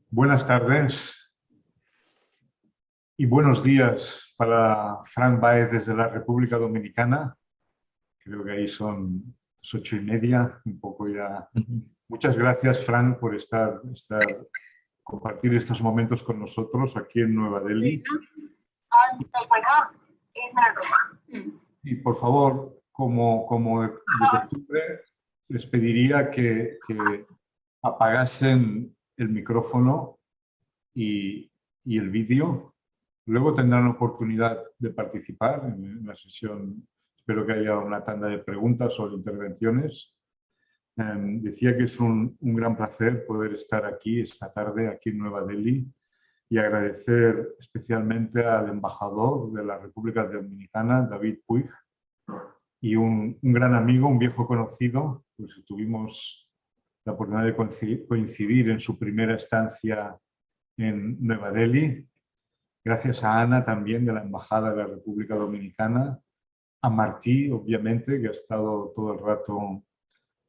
Buenas tardes y buenos días para Frank Baez desde la República Dominicana. Creo que ahí son las 8:30, un poco ya. Muchas gracias, Frank, por compartir estos momentos con nosotros aquí en Nueva Delhi. Y por favor, como de costumbre, les pediría que apagasen el micrófono y el vídeo. Luego tendrán oportunidad de participar en la sesión. Espero que haya una tanda de preguntas o de intervenciones. Decía que es un gran placer poder estar aquí esta tarde, aquí en Nueva Delhi, y agradecer especialmente al embajador de la República Dominicana, David Puig, y un gran amigo, un viejo conocido. Pues tuvimos la oportunidad de coincidir en su primera estancia en Nueva Delhi. Gracias a Ana también de la Embajada de la República Dominicana, a Martí, obviamente, que ha estado todo el rato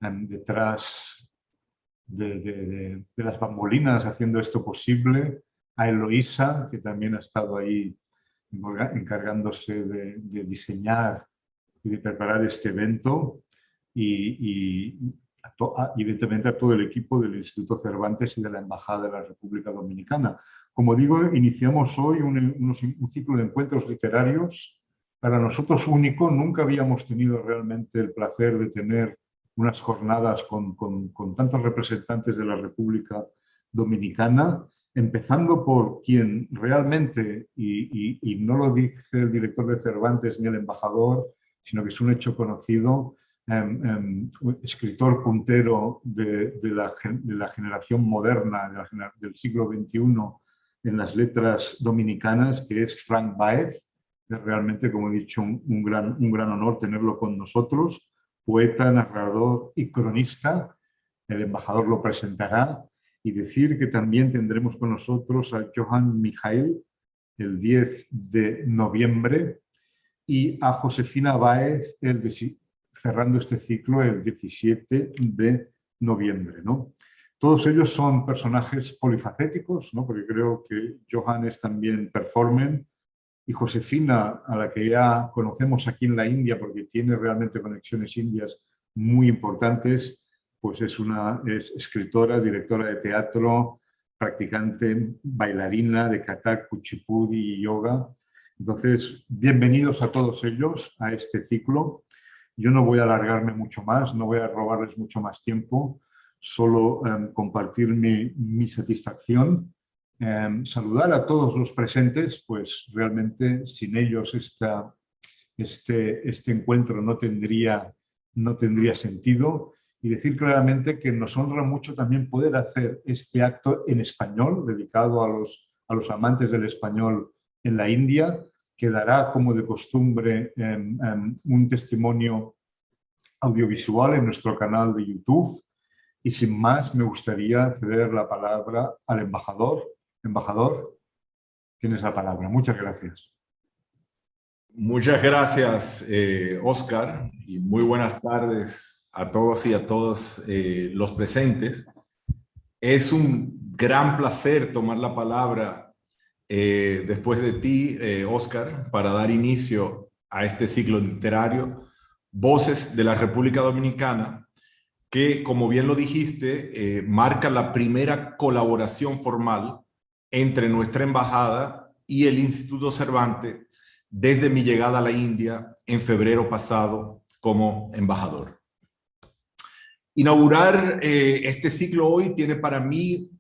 detrás de las bambolinas haciendo esto posible, a Eloísa, que también ha estado ahí encargándose de diseñar y de preparar este evento, y evidentemente a todo el equipo del Instituto Cervantes y de la Embajada de la República Dominicana. Como digo, iniciamos hoy un ciclo de encuentros literarios para nosotros único. Nunca habíamos tenido realmente el placer de tener unas jornadas con tantos representantes de la República Dominicana, empezando por quien realmente, y no lo dice el director de Cervantes ni el embajador, sino que es un hecho conocido, escritor puntero de la generación moderna, del siglo XXI en las letras dominicanas, que es Frank Baez. Es realmente, como he dicho, un gran honor tenerlo con nosotros. Poeta, narrador y cronista. El embajador lo presentará. Y decir que también tendremos con nosotros a Johan Mijail el 10 de noviembre y a Josefina Báez cerrando este ciclo el 17 de noviembre, ¿no? Todos ellos son personajes polifacéticos, ¿no? Porque creo que Johan es también performer, y Josefina, a la que ya conocemos aquí en la India porque tiene realmente conexiones indias muy importantes, pues es escritora, directora de teatro, practicante, bailarina de Kathak, Kuchipudi y yoga. Entonces, bienvenidos a todos ellos a este ciclo. Yo no voy a alargarme mucho más, no voy a robarles mucho más tiempo, solo compartir mi satisfacción. Saludar a todos los presentes, pues realmente sin ellos este encuentro no tendría sentido, y decir claramente que nos honra mucho también poder hacer este acto en español, dedicado a los amantes del español en la India. Quedará, como de costumbre, un testimonio audiovisual en nuestro canal de YouTube. Y sin más, me gustaría ceder la palabra al embajador. Embajador, tienes la palabra. Muchas gracias. Muchas gracias, Oscar, y muy buenas tardes a todos y a todas los presentes. Es un gran placer tomar la palabra después de ti, Oscar, para dar inicio a este ciclo literario, Voces de la República Dominicana, que, como bien lo dijiste, marca la primera colaboración formal entre nuestra embajada y el Instituto Cervantes desde mi llegada a la India en febrero pasado como embajador. Inaugurar este ciclo hoy tiene para mí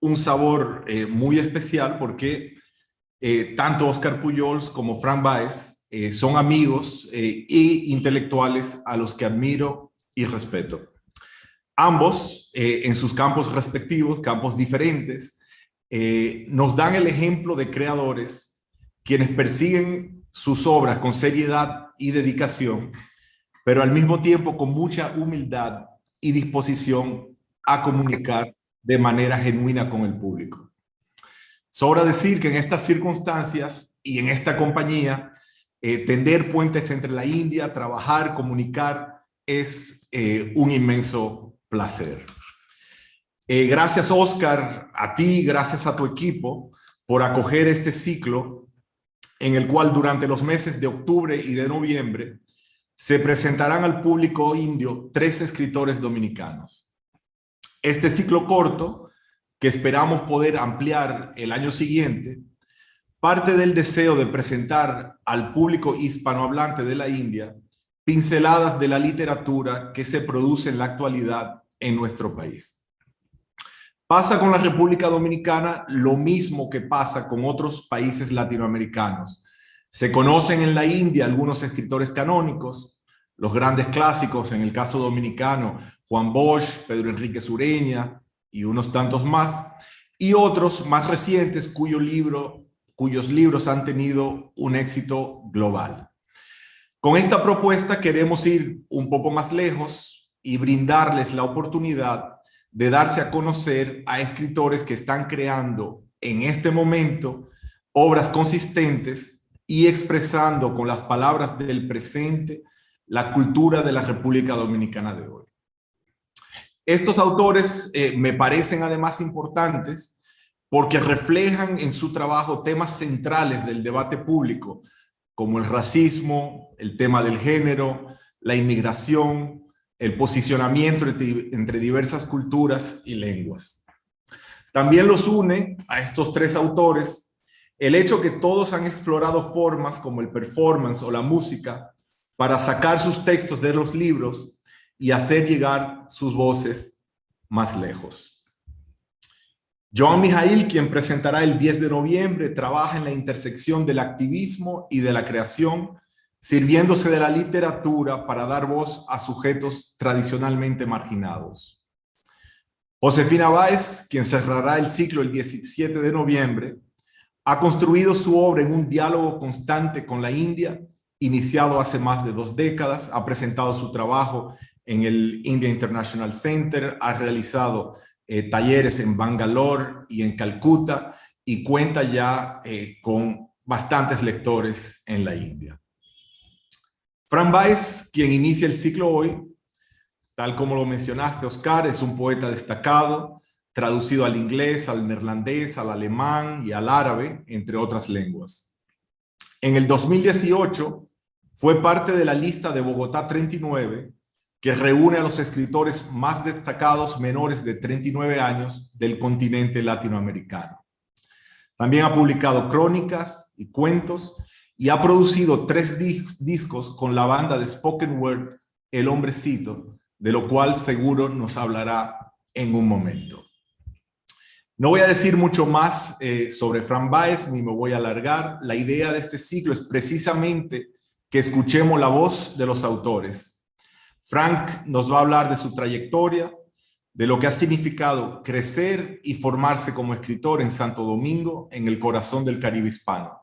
un sabor muy especial porque tanto Oscar Pujols como Frank Baez son amigos e intelectuales a los que admiro y respeto. Ambos, en sus campos respectivos, campos diferentes, nos dan el ejemplo de creadores quienes persiguen sus obras con seriedad y dedicación, pero al mismo tiempo con mucha humildad y disposición a comunicar de manera genuina con el público. Sobra decir que en estas circunstancias y en esta compañía, tender puentes entre la India, trabajar, comunicar, es un inmenso placer. Gracias, Oscar, a ti, gracias a tu equipo por acoger este ciclo en el cual durante los meses de octubre y de noviembre se presentarán al público indio 3 escritores dominicanos. Este ciclo corto, que esperamos poder ampliar el año siguiente, parte del deseo de presentar al público hispanohablante de la India pinceladas de la literatura que se produce en la actualidad en nuestro país. Pasa con la República Dominicana lo mismo que pasa con otros países latinoamericanos. Se conocen en la India algunos escritores canónicos, los grandes clásicos, en el caso dominicano, Juan Bosch, Pedro Enrique Sureña y unos tantos más, y otros más recientes cuyos libros han tenido un éxito global. Con esta propuesta queremos ir un poco más lejos y brindarles la oportunidad de darse a conocer a escritores que están creando en este momento obras consistentes y expresando con las palabras del presente la cultura de la República Dominicana de hoy. Estos autores me parecen además importantes porque reflejan en su trabajo temas centrales del debate público, como el racismo, el tema del género, la inmigración, el posicionamiento entre diversas culturas y lenguas. También los une a estos 3 autores el hecho que todos han explorado formas como el performance o la música para sacar sus textos de los libros y hacer llegar sus voces más lejos. Joan Mijail, quien presentará el 10 de noviembre, trabaja en la intersección del activismo y de la creación, sirviéndose de la literatura para dar voz a sujetos tradicionalmente marginados. Josefina Báez, quien cerrará el ciclo el 17 de noviembre, ha construido su obra en un diálogo constante con la India, iniciado hace más de 2 décadas, ha presentado su trabajo en el India International Center, ha realizado talleres en Bangalore y en Calcuta y cuenta ya con bastantes lectores en la India. Frank Baez, quien inicia el ciclo hoy, tal como lo mencionaste, Oscar, es un poeta destacado, traducido al inglés, al neerlandés, al alemán y al árabe, entre otras lenguas. En el 2018 fue parte de la lista de Bogotá 39, que reúne a los escritores más destacados menores de 39 años del continente latinoamericano. También ha publicado crónicas y cuentos y ha producido 3 discos con la banda de spoken word El Hombrecito, de lo cual seguro nos hablará en un momento. No voy a decir mucho más sobre Frank Baez, ni me voy a alargar. La idea de este ciclo es precisamente que escuchemos la voz de los autores. Frank nos va a hablar de su trayectoria, de lo que ha significado crecer y formarse como escritor en Santo Domingo, en el corazón del Caribe hispano.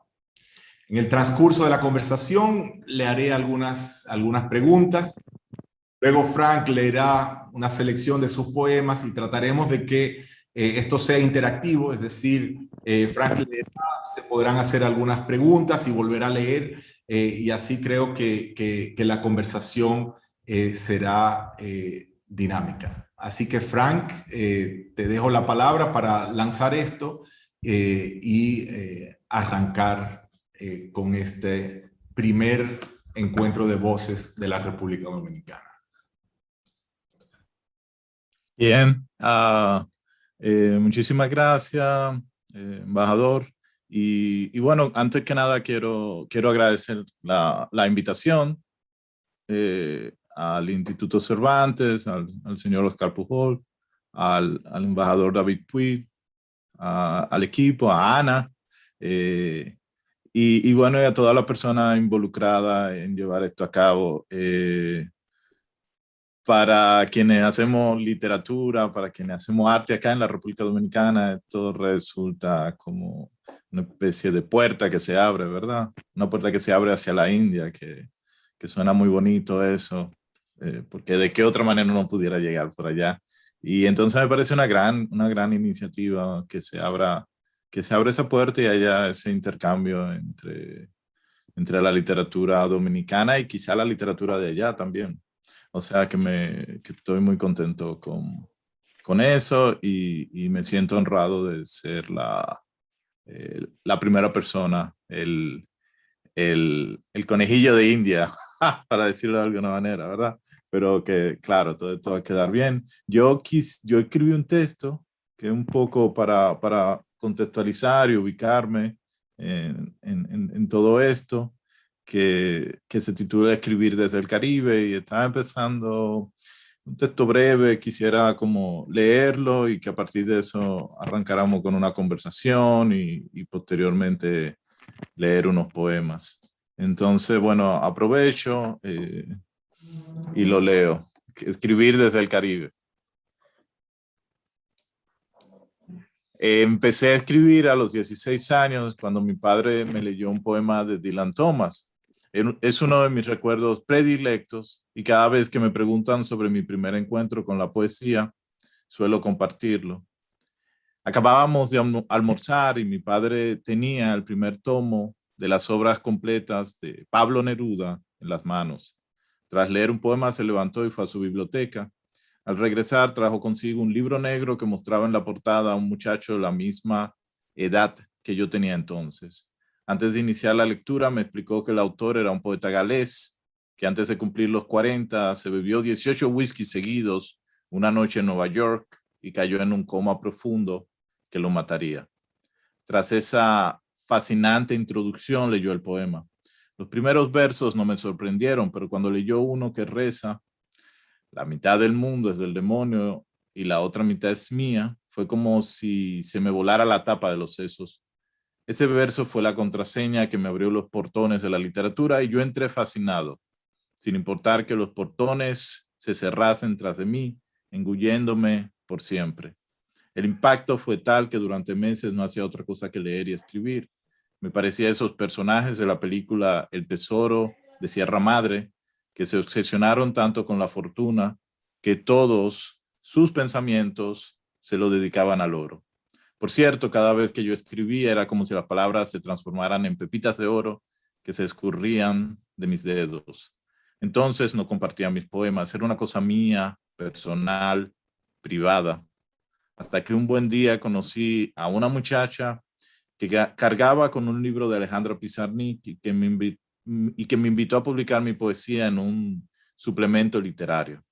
En el transcurso de la conversación le haré algunas preguntas. Luego Frank leerá una selección de sus poemas y trataremos de que esto sea interactivo, es decir, Frank leerá, se podrán hacer algunas preguntas y volverá a leer, y así creo que la conversación será dinámica. Así que Frank, te dejo la palabra para lanzar esto y arrancar con este primer encuentro de voces de la República Dominicana. Bien, muchísimas gracias, embajador. Y bueno, antes que nada quiero agradecer la invitación al Instituto Cervantes, al señor Oscar Pujol, al embajador David Puig, al equipo, a Ana, y bueno, y a toda la persona involucrada en llevar esto a cabo. Para quienes hacemos literatura, para quienes hacemos arte acá en la República Dominicana, esto resulta como una especie de puerta que se abre, ¿verdad? Una puerta que se abre hacia la India, que suena muy bonito eso, porque de qué otra manera uno pudiera llegar por allá. Y entonces me parece una gran iniciativa que se abra esa puerta y haya ese intercambio entre la literatura dominicana y quizá la literatura de allá también. O sea que estoy muy contento con con eso y me siento honrado de ser la primera persona, el conejillo de India, para decirlo de alguna manera, ¿verdad? Pero que, claro, todo esto va a quedar bien. Yo escribí un texto que un poco para contextualizar y ubicarme en todo esto, que se titula Escribir desde el Caribe, y estaba empezando un texto breve, quisiera como leerlo y que a partir de eso arrancáramos con una conversación y posteriormente leer unos poemas. Entonces, bueno, aprovecho y lo leo. Escribir desde el Caribe. Empecé a escribir a los 16 años cuando mi padre me leyó un poema de Dylan Thomas. Es uno de mis recuerdos predilectos y cada vez que me preguntan sobre mi primer encuentro con la poesía, suelo compartirlo. Acabábamos de almorzar y mi padre tenía el primer tomo de las obras completas de Pablo Neruda en las manos. Tras leer un poema se levantó y fue a su biblioteca. Al regresar trajo consigo un libro negro que mostraba en la portada a un muchacho de la misma edad que yo tenía entonces. Antes de iniciar la lectura me explicó que el autor era un poeta galés que antes de cumplir los 40 se bebió 18 whiskies seguidos una noche en Nueva York y cayó en un coma profundo que lo mataría. Tras esa fascinante introducción leyó el poema. Los primeros versos no me sorprendieron, pero cuando leyó uno que reza, la mitad del mundo es del demonio y la otra mitad es mía, fue como si se me volara la tapa de los sesos. Ese verso fue la contraseña que me abrió los portones de la literatura y yo entré fascinado, sin importar que los portones se cerrasen tras de mí, engulléndome por siempre. El impacto fue tal que durante meses no hacía otra cosa que leer y escribir. Me parecía esos personajes de la película El Tesoro de Sierra Madre, que se obsesionaron tanto con la fortuna que todos sus pensamientos se lo dedicaban al oro. Por cierto, cada vez que yo escribía era como si las palabras se transformaran en pepitas de oro que se escurrían de mis dedos. Entonces no compartía mis poemas, era una cosa mía, personal, privada. Hasta que un buen día conocí a una muchacha que cargaba con un libro de Alejandro Pizarnik y que me invitó a publicar mi poesía en un suplemento literario.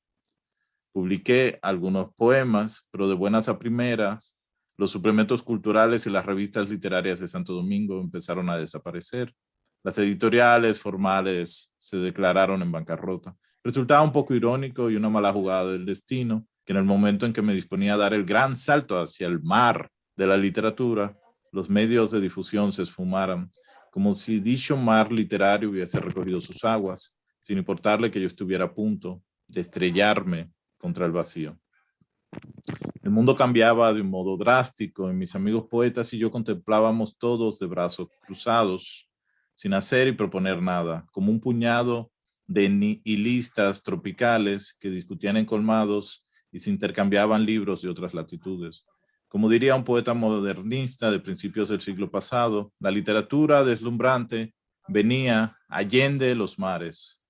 Publiqué algunos poemas, pero de buenas a primeras, los suplementos culturales y las revistas literarias de Santo Domingo empezaron a desaparecer. Las editoriales formales se declararon en bancarrota. Resultaba un poco irónico y una mala jugada del destino que en el momento en que me disponía a dar el gran salto hacia el mar de la literatura, los medios de difusión se esfumaran, como si dicho mar literario hubiese recogido sus aguas, sin importarle que yo estuviera a punto de estrellarme contra el vacío. El mundo cambiaba de un modo drástico y mis amigos poetas y yo contemplábamos todos de brazos cruzados, sin hacer y proponer nada, como un puñado de nihilistas tropicales que discutían en colmados y se intercambiaban libros de otras latitudes. Como diría un poeta modernista de principios del siglo pasado, la literatura deslumbrante venía allende los mares.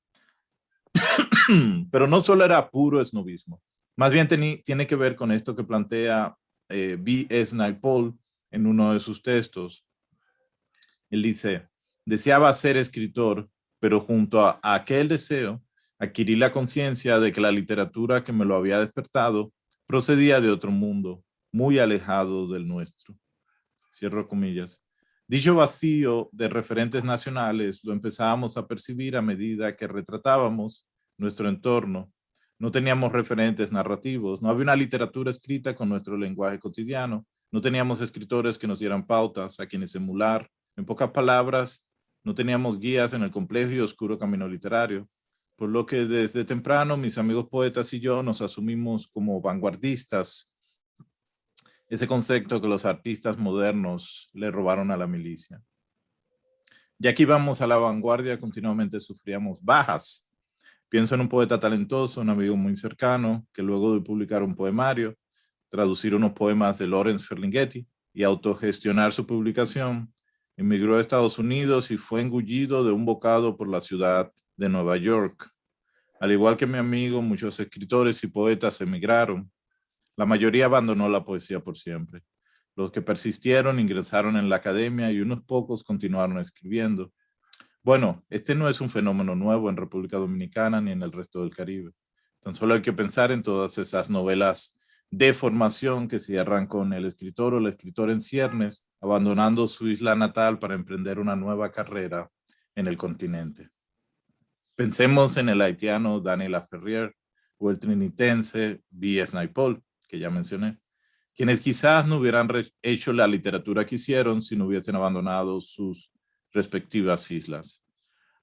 Pero no solo era puro esnovismo, más bien tiene que ver con esto que plantea B.S. Naipaul en uno de sus textos. Él dice, deseaba ser escritor, pero junto a aquel deseo, adquirí la conciencia de que la literatura que me lo había despertado procedía de otro mundo, muy alejado del nuestro. Cierro comillas. Dicho vacío de referentes nacionales lo empezábamos a percibir a medida que retratábamos nuestro entorno. No teníamos referentes narrativos, no había una literatura escrita con nuestro lenguaje cotidiano, no teníamos escritores que nos dieran pautas a quienes emular. En pocas palabras, no teníamos guías en el complejo y oscuro camino literario, por lo que desde temprano mis amigos poetas y yo nos asumimos como vanguardistas, ese concepto que los artistas modernos le robaron a la milicia. Ya que íbamos a la vanguardia, continuamente sufríamos bajas. Pienso en un poeta talentoso, un amigo muy cercano, que luego de publicar un poemario, traducir unos poemas de Lawrence Ferlinghetti y autogestionar su publicación, emigró a Estados Unidos y fue engullido de un bocado por la ciudad de Nueva York. Al igual que mi amigo, muchos escritores y poetas emigraron. La mayoría abandonó la poesía por siempre. Los que persistieron ingresaron en la academia y unos pocos continuaron escribiendo. Bueno, este no es un fenómeno nuevo en República Dominicana ni en el resto del Caribe. Tan solo hay que pensar en todas esas novelas de formación que cierran con el escritor o la escritora en ciernes, abandonando su isla natal para emprender una nueva carrera en el continente. Pensemos en el haitiano Daniel Laferrière o el trinitense B.S. Naipaul, que ya mencioné, quienes quizás no hubieran hecho la literatura que hicieron si no hubiesen abandonado sus respectivas islas.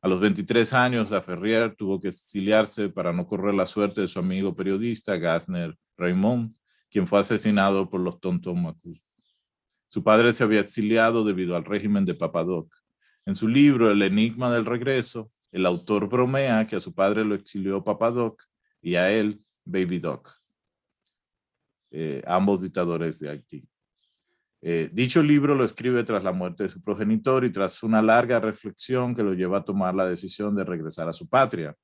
A los 23 años, Laferrière tuvo que exiliarse para no correr la suerte de su amigo periodista Gasner Raymond, quien fue asesinado por los Tontomacus. Su padre se había exiliado debido al régimen de Papa Doc. En su libro El enigma del regreso, el autor bromea que a su padre lo exilió Papa Doc y a él Baby Doc, ambos dictadores de Haití. Dicho libro lo escribe tras la muerte de su progenitor y tras una larga reflexión que lo lleva a tomar la decisión de regresar a su patria.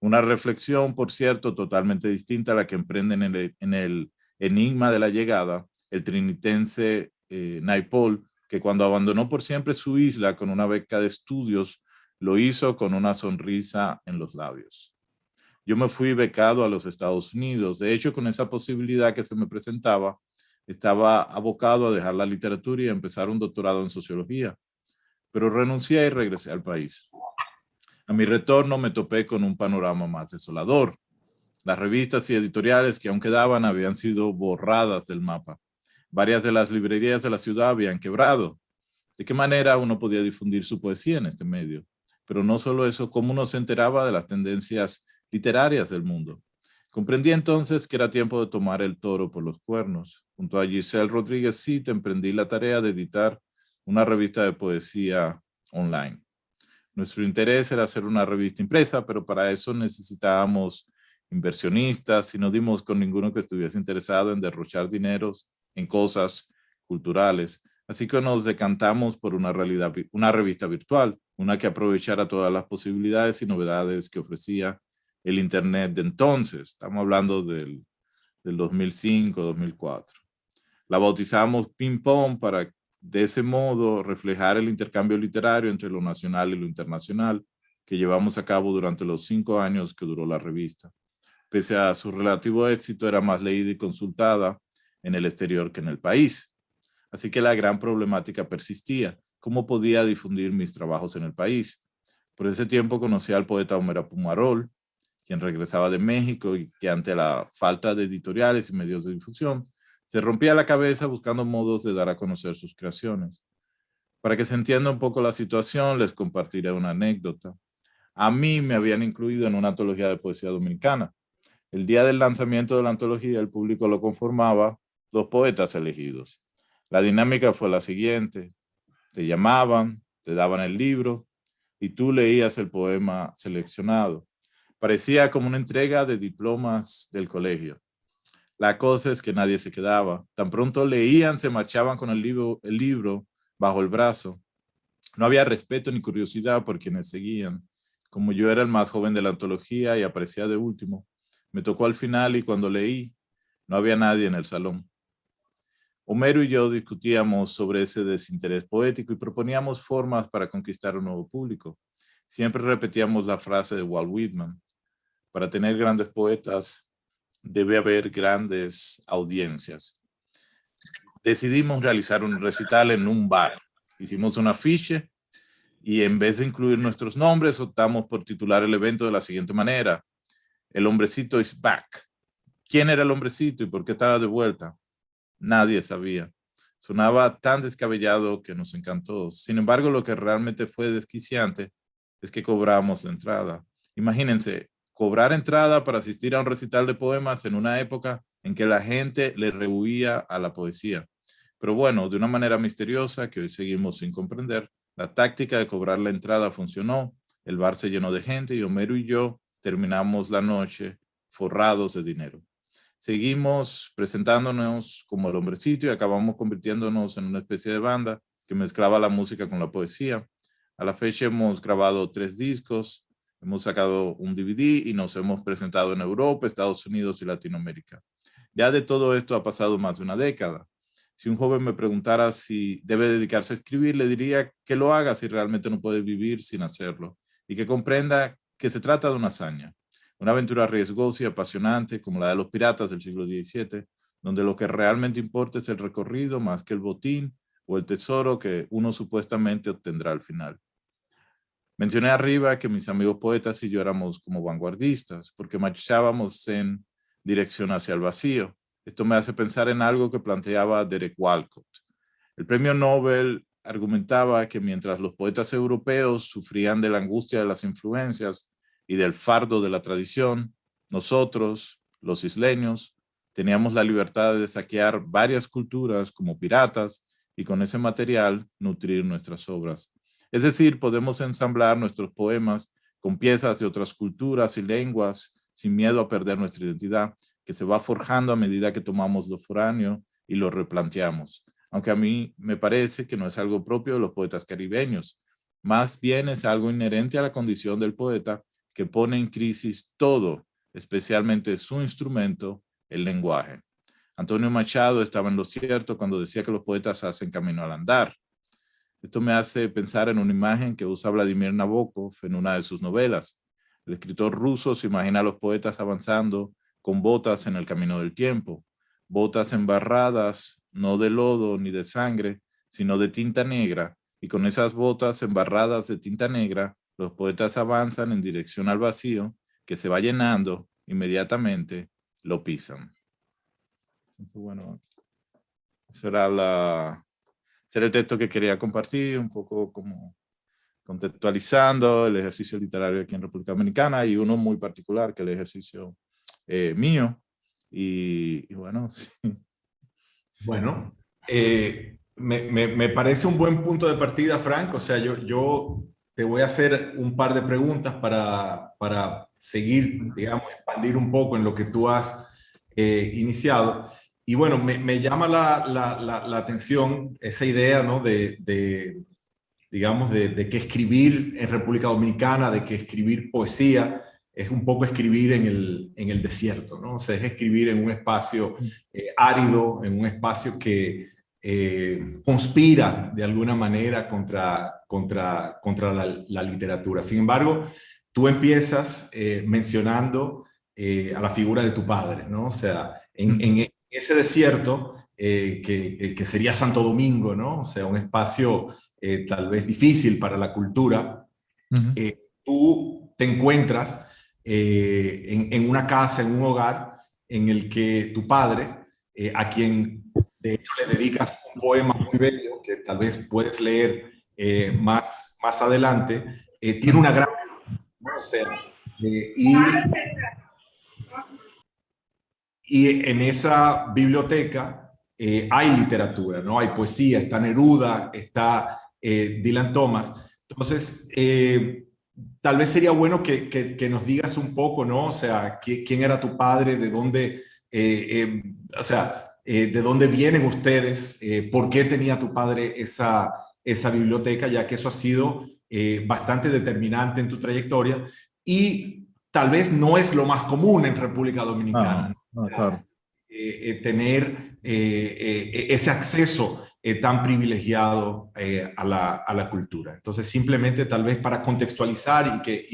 Una reflexión, por cierto, totalmente distinta a la que emprenden en el enigma de la llegada, el trinitense Naipaul, que cuando abandonó por siempre su isla con una beca de estudios, lo hizo con una sonrisa en los labios. Yo me fui becado a los Estados Unidos. De hecho, con esa posibilidad que se me presentaba, estaba abocado a dejar la literatura y a empezar un doctorado en sociología, pero renuncié y regresé al país. A mi retorno me topé con un panorama más desolador. Las revistas y editoriales que aún quedaban habían sido borradas del mapa. Varias de las librerías de la ciudad habían quebrado. ¿De qué manera uno podía difundir su poesía en este medio? Pero no solo eso, ¿cómo uno se enteraba de las tendencias literarias del mundo? Comprendí entonces que era tiempo de tomar el toro por los cuernos. Junto a Giselle Rodríguez Cid emprendí la tarea de editar una revista de poesía online. Nuestro interés era hacer una revista impresa, pero para eso necesitábamos inversionistas y no dimos con ninguno que estuviese interesado en derrochar dineros en cosas culturales. Así que nos decantamos por una revista virtual, una que aprovechara todas las posibilidades y novedades que ofrecía el Internet de entonces. Estamos hablando del 2005, 2004. La bautizamos Ping Pong para de ese modo reflejar el intercambio literario entre lo nacional y lo internacional que llevamos a cabo durante los 5 años que duró la revista. Pese a su relativo éxito, era más leída y consultada en el exterior que en el país. Así que la gran problemática persistía. ¿Cómo podía difundir mis trabajos en el país? Por ese tiempo conocí al poeta Homero Pumarol, quien regresaba de México y que ante la falta de editoriales y medios de difusión, se rompía la cabeza buscando modos de dar a conocer sus creaciones. Para que se entienda un poco la situación, les compartiré una anécdota. A mí me habían incluido en una antología de poesía dominicana. El día del lanzamiento de la antología, el público lo conformaba 2 poetas elegidos. La dinámica fue la siguiente. Te llamaban, te daban el libro y tú leías el poema seleccionado. Parecía como una entrega de diplomas del colegio. La cosa es que nadie se quedaba. Tan pronto leían, se marchaban con el libro bajo el brazo. No había respeto ni curiosidad por quienes seguían. Como yo era el más joven de la antología y aparecía de último, me tocó al final y cuando leí, no había nadie en el salón. Homero y yo discutíamos sobre ese desinterés poético y proponíamos formas para conquistar un nuevo público. Siempre repetíamos la frase de Walt Whitman: para tener grandes poetas, debe haber grandes audiencias. Decidimos realizar un recital en un bar. Hicimos un afiche y en vez de incluir nuestros nombres, optamos por titular el evento de la siguiente manera: El hombrecito is back. ¿Quién era el hombrecito y por qué estaba de vuelta? Nadie sabía. Sonaba tan descabellado que nos encantó. Sin embargo, lo que realmente fue desquiciante es que cobramos la entrada. Imagínense, cobrar entrada para asistir a un recital de poemas en una época en que la gente le rehuía a la poesía. Pero bueno, de una manera misteriosa que hoy seguimos sin comprender, la táctica de cobrar la entrada funcionó, el bar se llenó de gente y Homero y yo terminamos la noche forrados de dinero. Seguimos presentándonos como el hombrecito y acabamos convirtiéndonos en una especie de banda que mezclaba la música con la poesía. A la fecha hemos grabado 3 discos, hemos sacado un DVD y nos hemos presentado en Europa, Estados Unidos y Latinoamérica. Ya de todo esto ha pasado más de una década. Si un joven me preguntara si debe dedicarse a escribir, le diría que lo haga si realmente no puede vivir sin hacerlo y que comprenda que se trata de una hazaña, una aventura riesgosa y apasionante como la de los piratas del siglo XVII, donde lo que realmente importa es el recorrido más que el botín o el tesoro que uno supuestamente obtendrá al final. Mencioné arriba que mis amigos poetas y yo éramos como vanguardistas, porque marchábamos en dirección hacia el vacío. Esto me hace pensar en algo que planteaba Derek Walcott. El premio Nobel argumentaba que mientras los poetas europeos sufrían de la angustia de las influencias y del fardo de la tradición, nosotros, los isleños, teníamos la libertad de saquear varias culturas como piratas y con ese material nutrir nuestras obras. Es decir, podemos ensamblar nuestros poemas con piezas de otras culturas y lenguas sin miedo a perder nuestra identidad, que se va forjando a medida que tomamos lo foráneo y lo replanteamos. Aunque a mí me parece que no es algo propio de los poetas caribeños, más bien es algo inherente a la condición del poeta que pone en crisis todo, especialmente su instrumento, el lenguaje. Antonio Machado estaba en lo cierto cuando decía que los poetas hacen camino al andar. Esto me hace pensar en una imagen que usa Vladimir Nabokov en una de sus novelas. El escritor ruso se imagina a los poetas avanzando con botas en el camino del tiempo, botas embarradas, no de lodo ni de sangre, sino de tinta negra, y con esas botas embarradas de tinta negra, los poetas avanzan en dirección al vacío, que se va llenando, inmediatamente lo pisan. Entonces, bueno, ese era el texto que quería compartir, un poco como contextualizando el ejercicio literario aquí en República Dominicana y uno muy particular, que es el ejercicio mío. Y bueno, sí. Bueno, me parece un buen punto de partida, Frank. O sea, yo te voy a hacer un par de preguntas para seguir, digamos, expandir un poco en lo que tú has iniciado. Y bueno, me llama la atención esa idea, ¿no? Digamos, de que escribir en República Dominicana, de que escribir poesía es un poco escribir en el desierto, ¿no? O sea, es escribir en un espacio árido, en un espacio que conspira de alguna manera contra la literatura. Sin embargo, tú empiezas mencionando a la figura de tu padre, ¿no? O sea, en ese desierto que sería Santo Domingo, ¿no? O sea, un espacio tal vez difícil para la cultura, tú te encuentras en una casa, en un hogar, en el que tu padre, a quien de hecho le dedicas un poema muy bello, que tal vez puedes leer más adelante, tiene una gran... ¿no? O sea, y en esa biblioteca hay literatura, ¿no? Hay poesía, está Neruda, está Dylan Thomas. Entonces, tal vez sería bueno que nos digas un poco, ¿no? O sea, quién era tu padre, de dónde, o sea, de dónde vienen ustedes, por qué tenía tu padre esa biblioteca, ya que eso ha sido bastante determinante en tu trayectoria y tal vez no es lo más común en República Dominicana. Claro. Tener ese acceso tan privilegiado a la cultura. Entonces, simplemente tal vez para contextualizar y que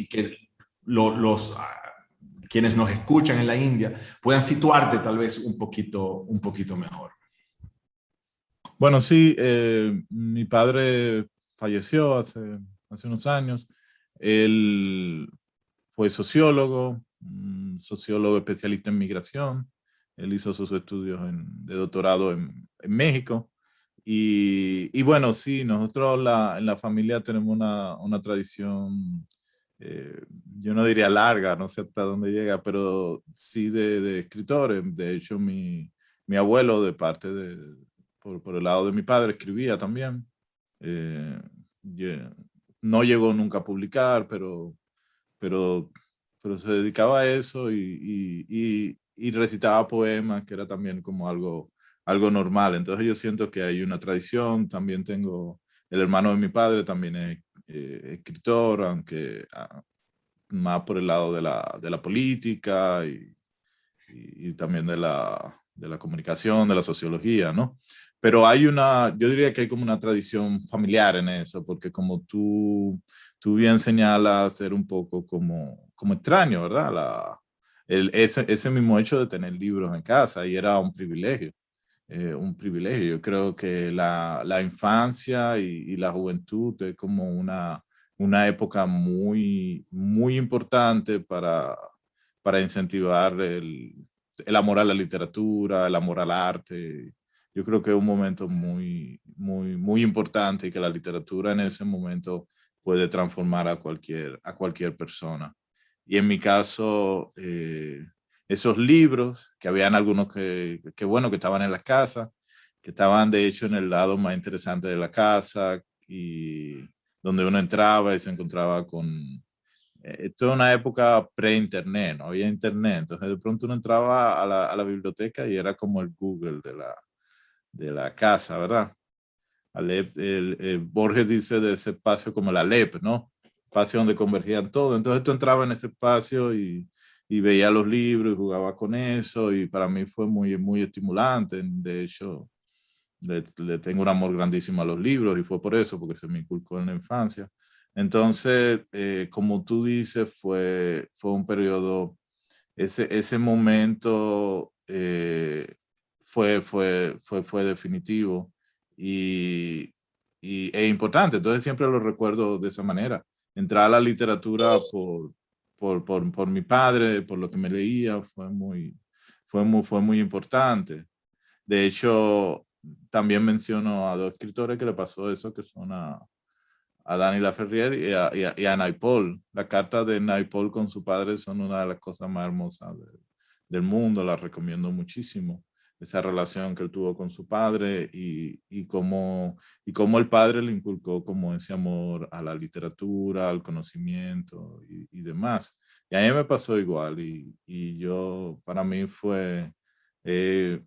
quienes nos escuchan en la India puedan situarte tal vez un poquito mejor. Bueno, sí, mi padre falleció hace unos años. Él fue sociólogo especialista en migración. Él hizo sus estudios de doctorado en México. Y bueno, sí, nosotros en la familia tenemos una tradición, yo no diría larga, no sé hasta dónde llega, pero sí de escritores. De hecho, mi abuelo, por el lado de mi padre, escribía también. No llegó nunca a publicar, pero se dedicaba a eso y recitaba poemas, que era también como algo normal. Entonces yo siento que hay una tradición. También tengo el hermano de mi padre, también es escritor, aunque más por el lado de la política y también de la de la comunicación, de la sociología, ¿no? Pero yo diría que hay como una tradición familiar en eso, porque como tú bien señalas, ser un poco como extraño, ¿verdad? Ese mismo hecho de tener libros en casa, y era un privilegio. Un privilegio. Yo creo que la infancia y la juventud es como una época muy, muy importante para incentivar el amor a la literatura, el amor al arte. Yo creo que es un momento muy, muy, muy importante y que la literatura en ese momento puede transformar a cualquier persona. Y en mi caso, esos libros, que habían algunos bueno, que estaban en la casa, que estaban de hecho en el lado más interesante de la casa, y donde uno entraba y se encontraba con... Esto es una época pre-internet, no había internet, entonces de pronto uno entraba a la biblioteca y era como el Google de la casa, ¿verdad? Borges dice de ese espacio como la Alep, ¿no? Espacio donde convergían todo. Entonces tú entrabas en ese espacio y veía los libros y jugaba con eso, y para mí fue muy, muy estimulante. De hecho, le tengo un amor grandísimo a los libros, y fue por eso, porque se me inculcó en la infancia. Entonces, como tú dices, fue un periodo, ese momento fue definitivo e importante. Entonces siempre lo recuerdo de esa manera. Entrar a la literatura por mi padre, por lo que me leía, fue muy importante. De hecho, también menciono a dos escritores que le pasó eso, que son a Dani Laferrière y a Naipaul. La carta de Naipaul con su padre son una de las cosas más hermosas del mundo. La recomiendo muchísimo. Esa relación que él tuvo con su padre, y cómo el padre le inculcó como ese amor a la literatura, al conocimiento y demás. Y a mí me pasó igual, para mí fue, eh,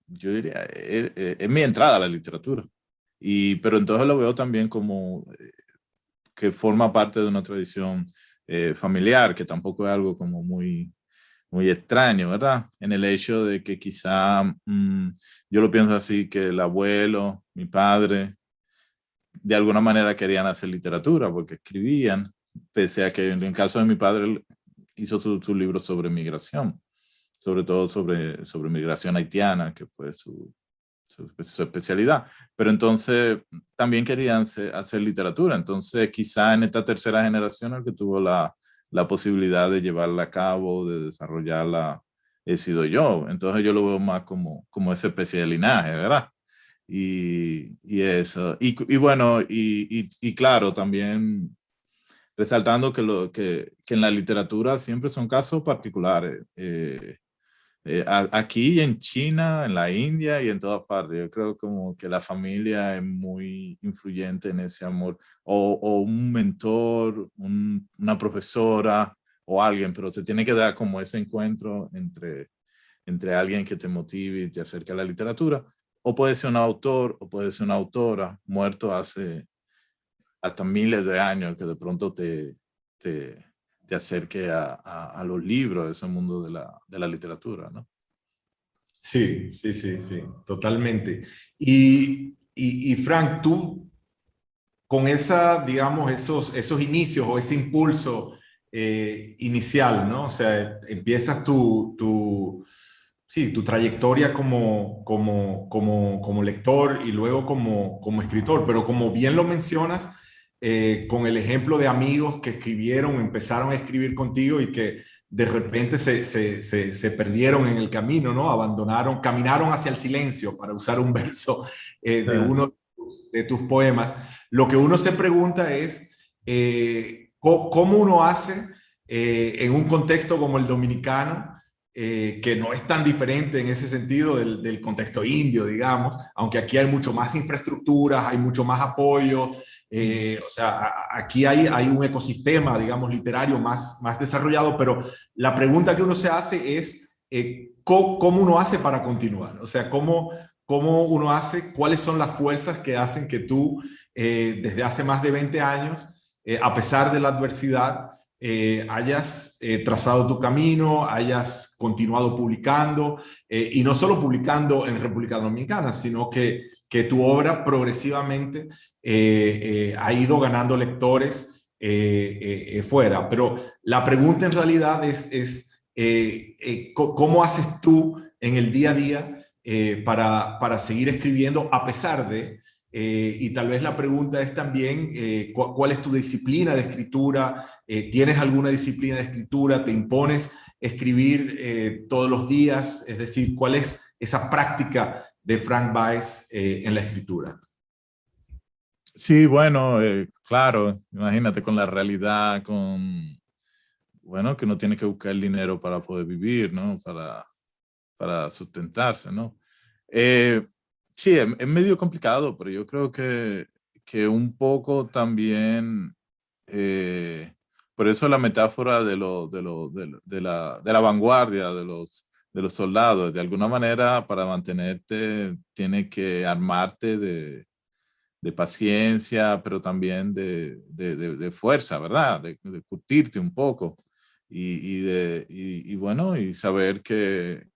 yo diría, es mi entrada a la literatura. Pero entonces lo veo también como que forma parte de una tradición familiar, que tampoco es algo como muy, muy extraño, ¿verdad? En el hecho de que quizá, yo lo pienso así, que el abuelo, mi padre, de alguna manera querían hacer literatura porque escribían, pese a que en el caso de mi padre hizo su libro sobre migración, sobre todo sobre migración haitiana, que fue su especialidad. Pero entonces también querían hacer literatura. Entonces quizá en esta tercera generación el que tuvo la posibilidad de llevarla a cabo, de desarrollarla, he sido yo. Entonces yo lo veo más como esa especie de linaje, ¿verdad? Y eso. Y bueno, y claro, también resaltando que en la literatura siempre son casos particulares. Aquí en China, en la India y en todas partes, yo creo como que la familia es muy influyente en ese amor, o un mentor, una profesora o alguien, pero se tiene que dar como ese encuentro entre alguien que te motive y te acerque a la literatura, o puede ser un autor o puede ser una autora muerto hace hasta miles de años, que de pronto te acerque a los libros, a ese mundo de la literatura, ¿no? Sí, sí, sí, sí, totalmente. Y Frank, tú con digamos, esos inicios o ese impulso inicial, ¿no? O sea, empiezas sí, tu trayectoria como lector y luego como escritor, pero como bien lo mencionas, con el ejemplo de amigos que empezaron a escribir contigo y que de repente se perdieron en el camino, ¿no? Caminaron hacia el silencio, para usar un verso de uno de tus poemas. Lo que uno se pregunta es, ¿cómo uno hace en un contexto como el dominicano, que no es tan diferente en ese sentido del contexto indio, digamos, aunque aquí hay mucho más infraestructuras, hay mucho más apoyo, o sea, aquí hay un ecosistema, digamos, literario más desarrollado, pero la pregunta que uno se hace es, ¿cómo uno hace para continuar? O sea, ¿cómo uno hace, cuáles son las fuerzas que hacen que tú, desde hace más de 20 años, a pesar de la adversidad, hayas trazado tu camino, hayas continuado publicando, y no solo publicando en República Dominicana, sino que tu obra progresivamente ha ido ganando lectores fuera. Pero la pregunta en realidad es ¿cómo haces tú en el día a día para seguir escribiendo a pesar de... y tal vez la pregunta es también, ¿cuál es tu disciplina de escritura? ¿Tienes alguna disciplina de escritura? ¿Te impones escribir todos los días? Es decir, ¿cuál es esa práctica de Frank Baez en la escritura? Sí, bueno, claro, imagínate con la realidad, bueno, que uno tiene que buscar el dinero para poder vivir, ¿no? Para sustentarse, ¿no? Sí, es medio complicado, pero yo creo que un poco también, por eso la metáfora de la vanguardia de los soldados, de alguna manera para mantenerte tiene que armarte de paciencia, pero también de fuerza, ¿verdad? De curtirte un poco y bueno, y saber que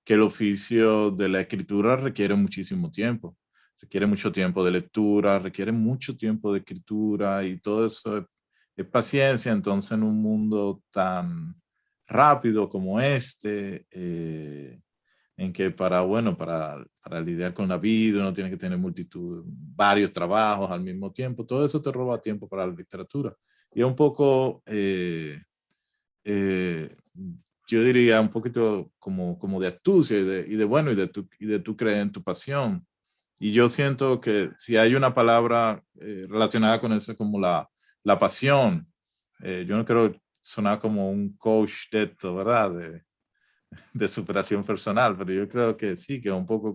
el oficio de la escritura requiere muchísimo tiempo. Requiere mucho tiempo de lectura, requiere mucho tiempo de escritura y todo eso es paciencia. Entonces, en un mundo tan rápido como este, en que bueno, para lidiar con la vida uno tiene que tener varios trabajos al mismo tiempo, todo eso te roba tiempo para la literatura. Y es un poco, yo diría, un poquito como de astucia bueno, y de tu creer en tu pasión. Y yo siento que si hay una palabra relacionada con eso, como la pasión, yo no quiero sonar como un coach de esto, ¿verdad? De superación personal, pero yo creo que sí, que es un poco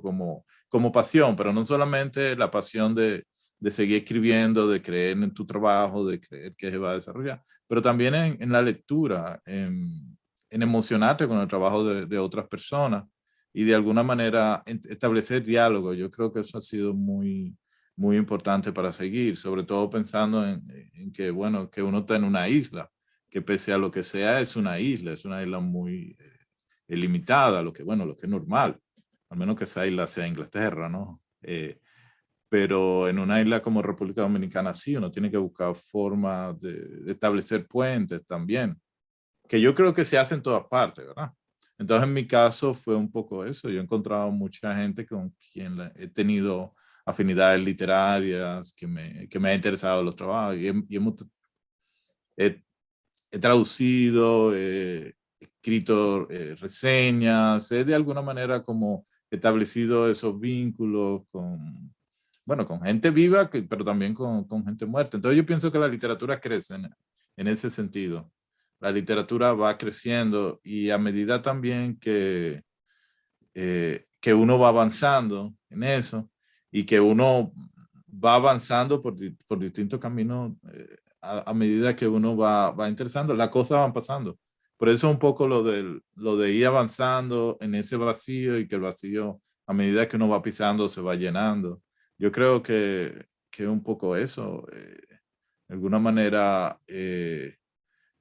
como pasión, pero no solamente la pasión de seguir escribiendo, de creer en tu trabajo, de creer que se va a desarrollar, pero también en la lectura, en emocionarte con el trabajo de otras personas y de alguna manera establecer diálogo. Yo creo que eso ha sido muy importante para seguir, sobre todo pensando en que, bueno, que uno está en una isla, que pese a lo que sea, es una isla muy limitada, lo que es normal, al menos que esa isla sea Inglaterra, ¿no? Pero en una isla como República Dominicana sí, uno tiene que buscar formas de establecer puentes también, que yo creo que se hace en todas partes, ¿verdad? Entonces en mi caso fue un poco eso, yo he encontrado mucha gente con quien he tenido afinidades literarias, que me ha interesado los trabajos he, he traducido, escrito reseñas, he de alguna manera como establecido esos vínculos bueno, con gente viva, pero también con gente muerta. Entonces yo pienso que la literatura crece en ese sentido. La literatura va creciendo y a medida también que uno va avanzando en eso y que uno va avanzando por distintos caminos, a medida que uno va interesando, las cosas van pasando. Por eso un poco lo de ir avanzando en ese vacío y que el vacío, a medida que uno va pisando, se va llenando. Yo creo que es un poco eso. De alguna manera,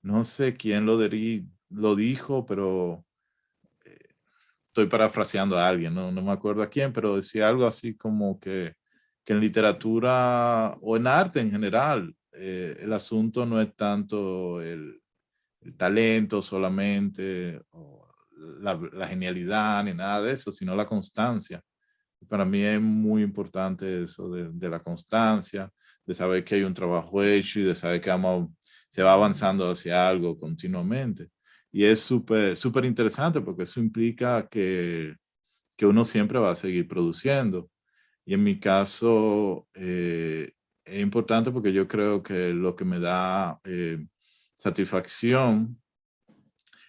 no sé quién lo dijo, pero estoy parafraseando a alguien, no me acuerdo a quién, pero decía algo así como que en literatura o en arte en general, el asunto no es tanto el talento solamente, o la genialidad, ni nada de eso, sino la constancia. Para mí es muy importante eso de la constancia, de saber que hay un trabajo hecho y de saber que se va avanzando hacia algo continuamente. Y es súper interesante porque eso implica que uno siempre va a seguir produciendo. Y en mi caso es importante porque yo creo que lo que me da satisfacción,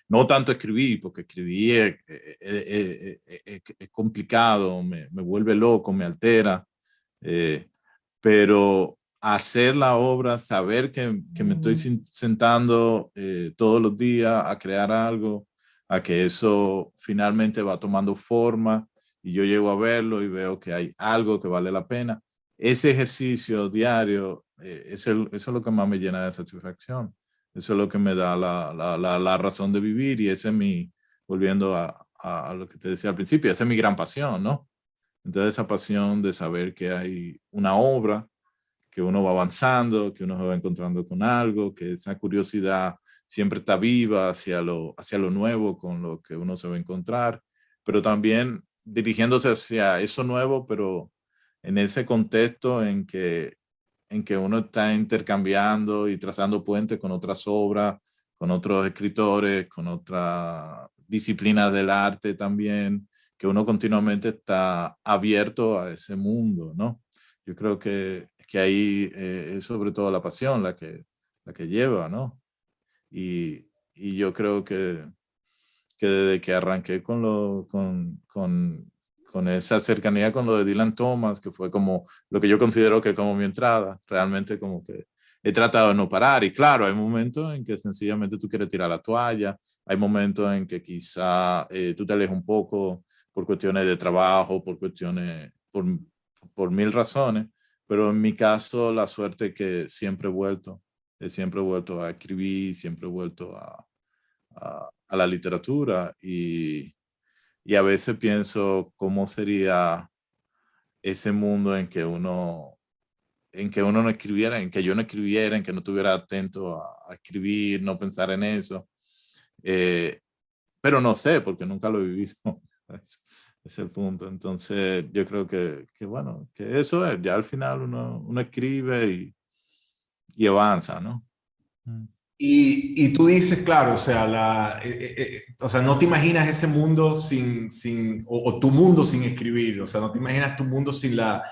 no tanto escribir, porque escribir es complicado, me vuelve loco, me altera, pero hacer la obra, saber que me estoy sentando todos los días a crear algo, a que eso finalmente va tomando forma y yo llego a verlo y veo que hay algo que vale la pena. Ese ejercicio diario, eso es lo que más me llena de satisfacción. Eso es lo que me da la razón de vivir y ese es volviendo a lo que te decía al principio, esa es mi gran pasión, ¿no? Entonces esa pasión de saber que hay una obra, que uno va avanzando, que uno se va encontrando con algo, que esa curiosidad siempre está viva hacia lo nuevo con lo que uno se va a encontrar, pero también dirigiéndose hacia eso nuevo, pero en ese contexto en que uno está intercambiando y trazando puentes con otras obras, con otros escritores, con otras disciplinas del arte también, que uno continuamente está abierto a ese mundo, ¿no? Yo creo que ahí es sobre todo la pasión la que lleva, ¿no? Y yo creo que desde que arranqué con esa cercanía con lo de Dylan Thomas, que fue como lo que yo considero que como mi entrada, realmente como que he tratado de no parar. Y claro, hay momentos en que sencillamente tú quieres tirar la toalla, hay momentos en que quizá tú te alejas un poco por cuestiones de trabajo, por mil razones, pero en mi caso la suerte es que siempre he vuelto a escribir, siempre he vuelto a la literatura y a veces pienso cómo sería ese mundo en que uno no escribiera, en que yo no escribiera, en que no estuviera atento a escribir, no pensar en eso. Eh, pero no sé, porque nunca lo he vivido. Es el punto. Entonces, yo creo que bueno, que eso es, ya al final uno escribe y avanza, ¿no? Mm. Y tú dices, claro, o sea, o sea, no te imaginas ese mundo o tu mundo sin escribir, o sea, no te imaginas tu mundo sin la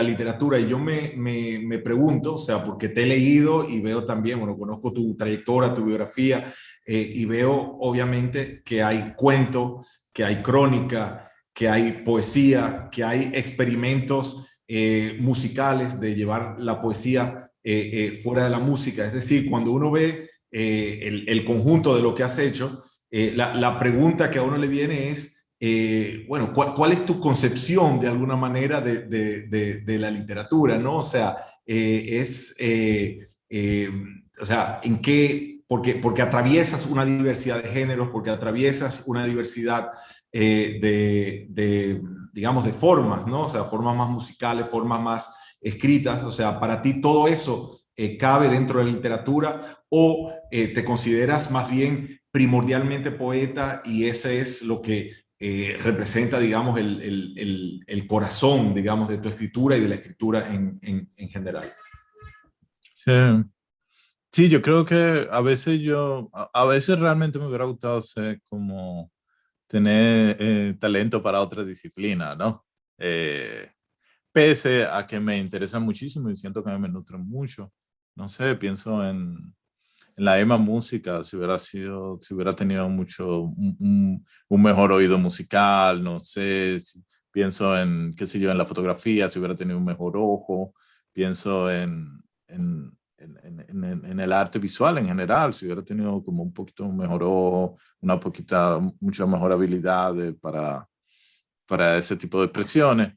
literatura. Y yo me pregunto, o sea, porque te he leído y veo también, bueno, conozco tu trayectoria, tu biografía, y veo obviamente que hay cuento, que hay crónica, que hay poesía, que hay experimentos musicales de llevar la poesía fuera de la música. Es decir, cuando uno ve el conjunto de lo que has hecho, la pregunta que a uno le viene es, bueno, ¿cuál es tu concepción de alguna manera de la literatura? ¿No? O sea, o sea, ¿en qué? Porque atraviesas una diversidad de géneros, porque atraviesas una diversidad digamos, de formas, ¿no? O sea, formas más musicales, formas más escritas, o sea, para ti todo eso cabe dentro de la literatura o te consideras más bien primordialmente poeta y ese es lo que representa, digamos, el corazón, digamos, de tu escritura y de la escritura en general. Sí. Sí, yo creo que a veces realmente me hubiera gustado ser como tener talento para otra disciplina, ¿no? Eh, Pese a que me interesa muchísimo y siento que me nutren mucho. No sé, pienso en la misma música, si hubiera tenido un mejor oído musical, no sé, pienso en, qué sé yo, en la fotografía, si hubiera tenido un mejor ojo, pienso en el arte visual en general, si hubiera tenido como un poquito mejor ojo, mucha mejor habilidad para ese tipo de expresiones.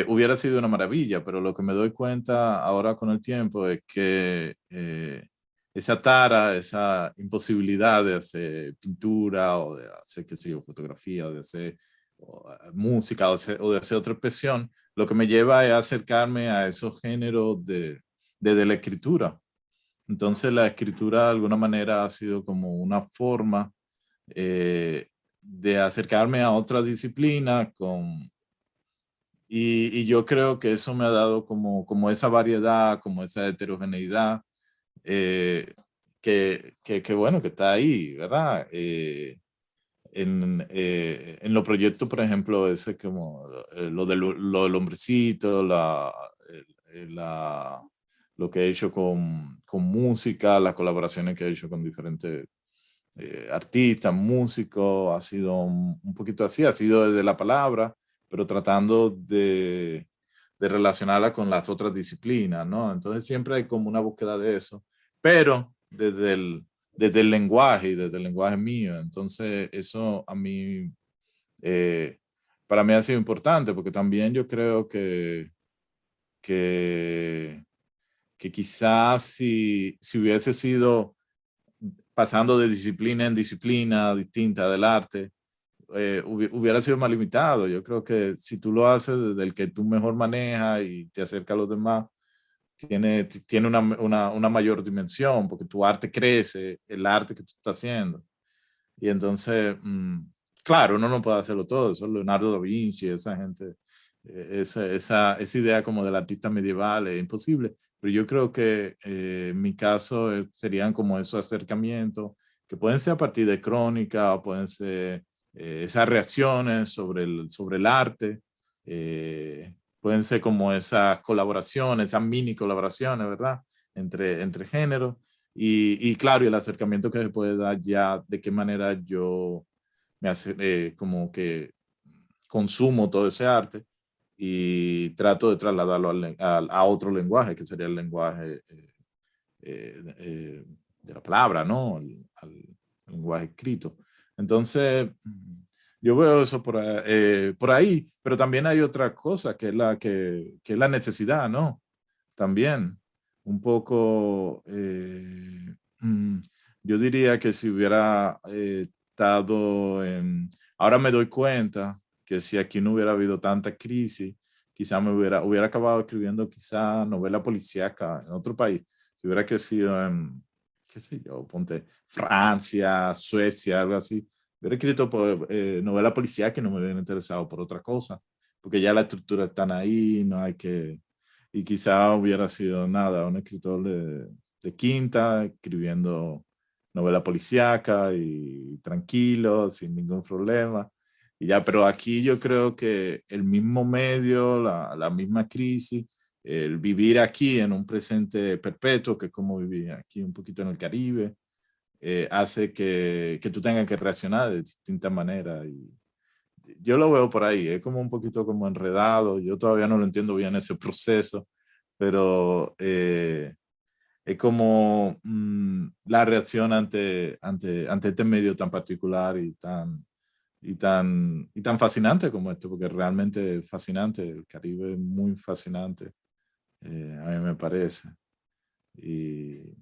Hubiera sido una maravilla, pero lo que me doy cuenta ahora con el tiempo es que esa tara, esa imposibilidad de hacer pintura o de hacer, qué sé yo, fotografía o de hacer música o de hacer otra expresión, lo que me lleva es acercarme a esos géneros de la escritura. Entonces la escritura de alguna manera ha sido como una forma de acercarme a otra disciplina y yo creo que eso me ha dado como esa variedad, como esa heterogeneidad, eh, que bueno, que está ahí, ¿verdad? En los proyectos, por ejemplo, ese como lo del hombrecito, lo que he hecho con música, las colaboraciones que he hecho con diferentes artistas, músicos, ha sido un poquito así, ha sido desde la palabra, pero tratando de relacionarla con las otras disciplinas, ¿no? Entonces siempre hay como una búsqueda de eso, pero desde el lenguaje y desde el lenguaje mío. Entonces eso a mí, eh, para mí ha sido importante, porque también yo creo que, que quizás si hubiese sido pasando de disciplina en disciplina distinta del arte, hubiera sido más limitado. Yo creo que si tú lo haces desde el que tú mejor manejas y te acercas a los demás, tiene una mayor dimensión, porque tu arte crece, el arte que tú estás haciendo. Y entonces, claro, uno no puede hacerlo todo. Eso Leonardo da Vinci, esa gente, esa idea como del artista medieval es imposible. Pero yo creo que en mi caso serían como esos acercamientos que pueden ser a partir de crónica o pueden ser esas reacciones sobre el arte. Pueden ser como esas colaboraciones, esas mini colaboraciones, ¿verdad? Entre géneros. Y claro, y el acercamiento que se puede dar ya, de qué manera yo me hace, como que consumo todo ese arte y trato de trasladarlo a otro lenguaje, que sería el lenguaje de la palabra, ¿no? Al lenguaje escrito. Entonces, yo veo eso por ahí, pero también hay otra cosa que es la necesidad, ¿no? También un poco, yo diría que si hubiera estado en, ahora me doy cuenta que si aquí no hubiera habido tanta crisis, quizá hubiera acabado escribiendo quizá novela policíaca en otro país. Si hubiera crecido en, qué sé yo, ponte Francia, Suecia, algo así, hubiera escrito novela policíaca que no me hubiera interesado por otra cosa, porque ya la estructura están ahí, no hay que... Y quizá hubiera sido nada, un escritor de quinta, escribiendo novela policíaca y tranquilo, sin ningún problema. Y ya, pero aquí yo creo que el mismo medio, la misma crisis, el vivir aquí en un presente perpetuo, que es como vivir aquí un poquito en el Caribe, hace que tú tengas que reaccionar de distintas maneras. Y yo lo veo por ahí, es como un poquito como enredado, yo todavía no lo entiendo bien ese proceso, pero es como la reacción ante este medio tan particular y tan fascinante como este, porque realmente es fascinante, el Caribe es muy fascinante, a mí me parece. Y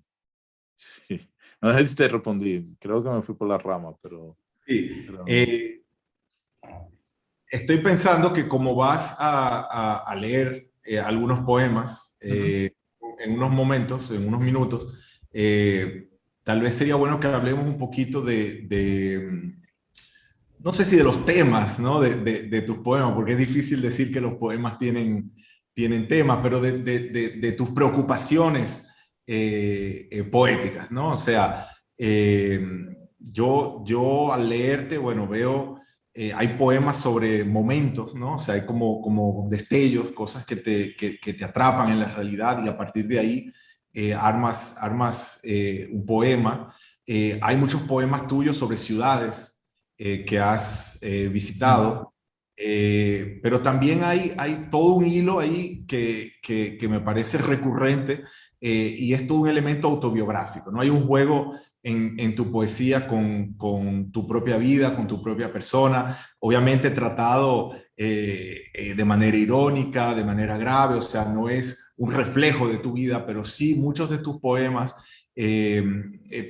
sí, no sé si te respondí, creo que me fui por las ramas, pero... Sí. pero Estoy pensando que como vas a leer algunos poemas en unos momentos, en unos minutos, tal vez sería bueno que hablemos un poquito no sé si de los temas, ¿no? de tus poemas, porque es difícil decir que los poemas tienen temas, pero de tus preocupaciones poéticas, ¿no? O sea, yo al leerte, bueno, veo, hay poemas sobre momentos, ¿no? O sea, hay como destellos, cosas que te atrapan en la realidad y a partir de ahí armas un poema. Hay muchos poemas tuyos sobre ciudades que has visitado, pero también hay todo un hilo ahí que me parece recurrente y es todo un elemento autobiográfico, ¿no? Hay un juego en tu poesía con tu propia vida, con tu propia persona, obviamente tratado de manera irónica, de manera grave, o sea, no es un reflejo de tu vida, pero sí muchos de tus poemas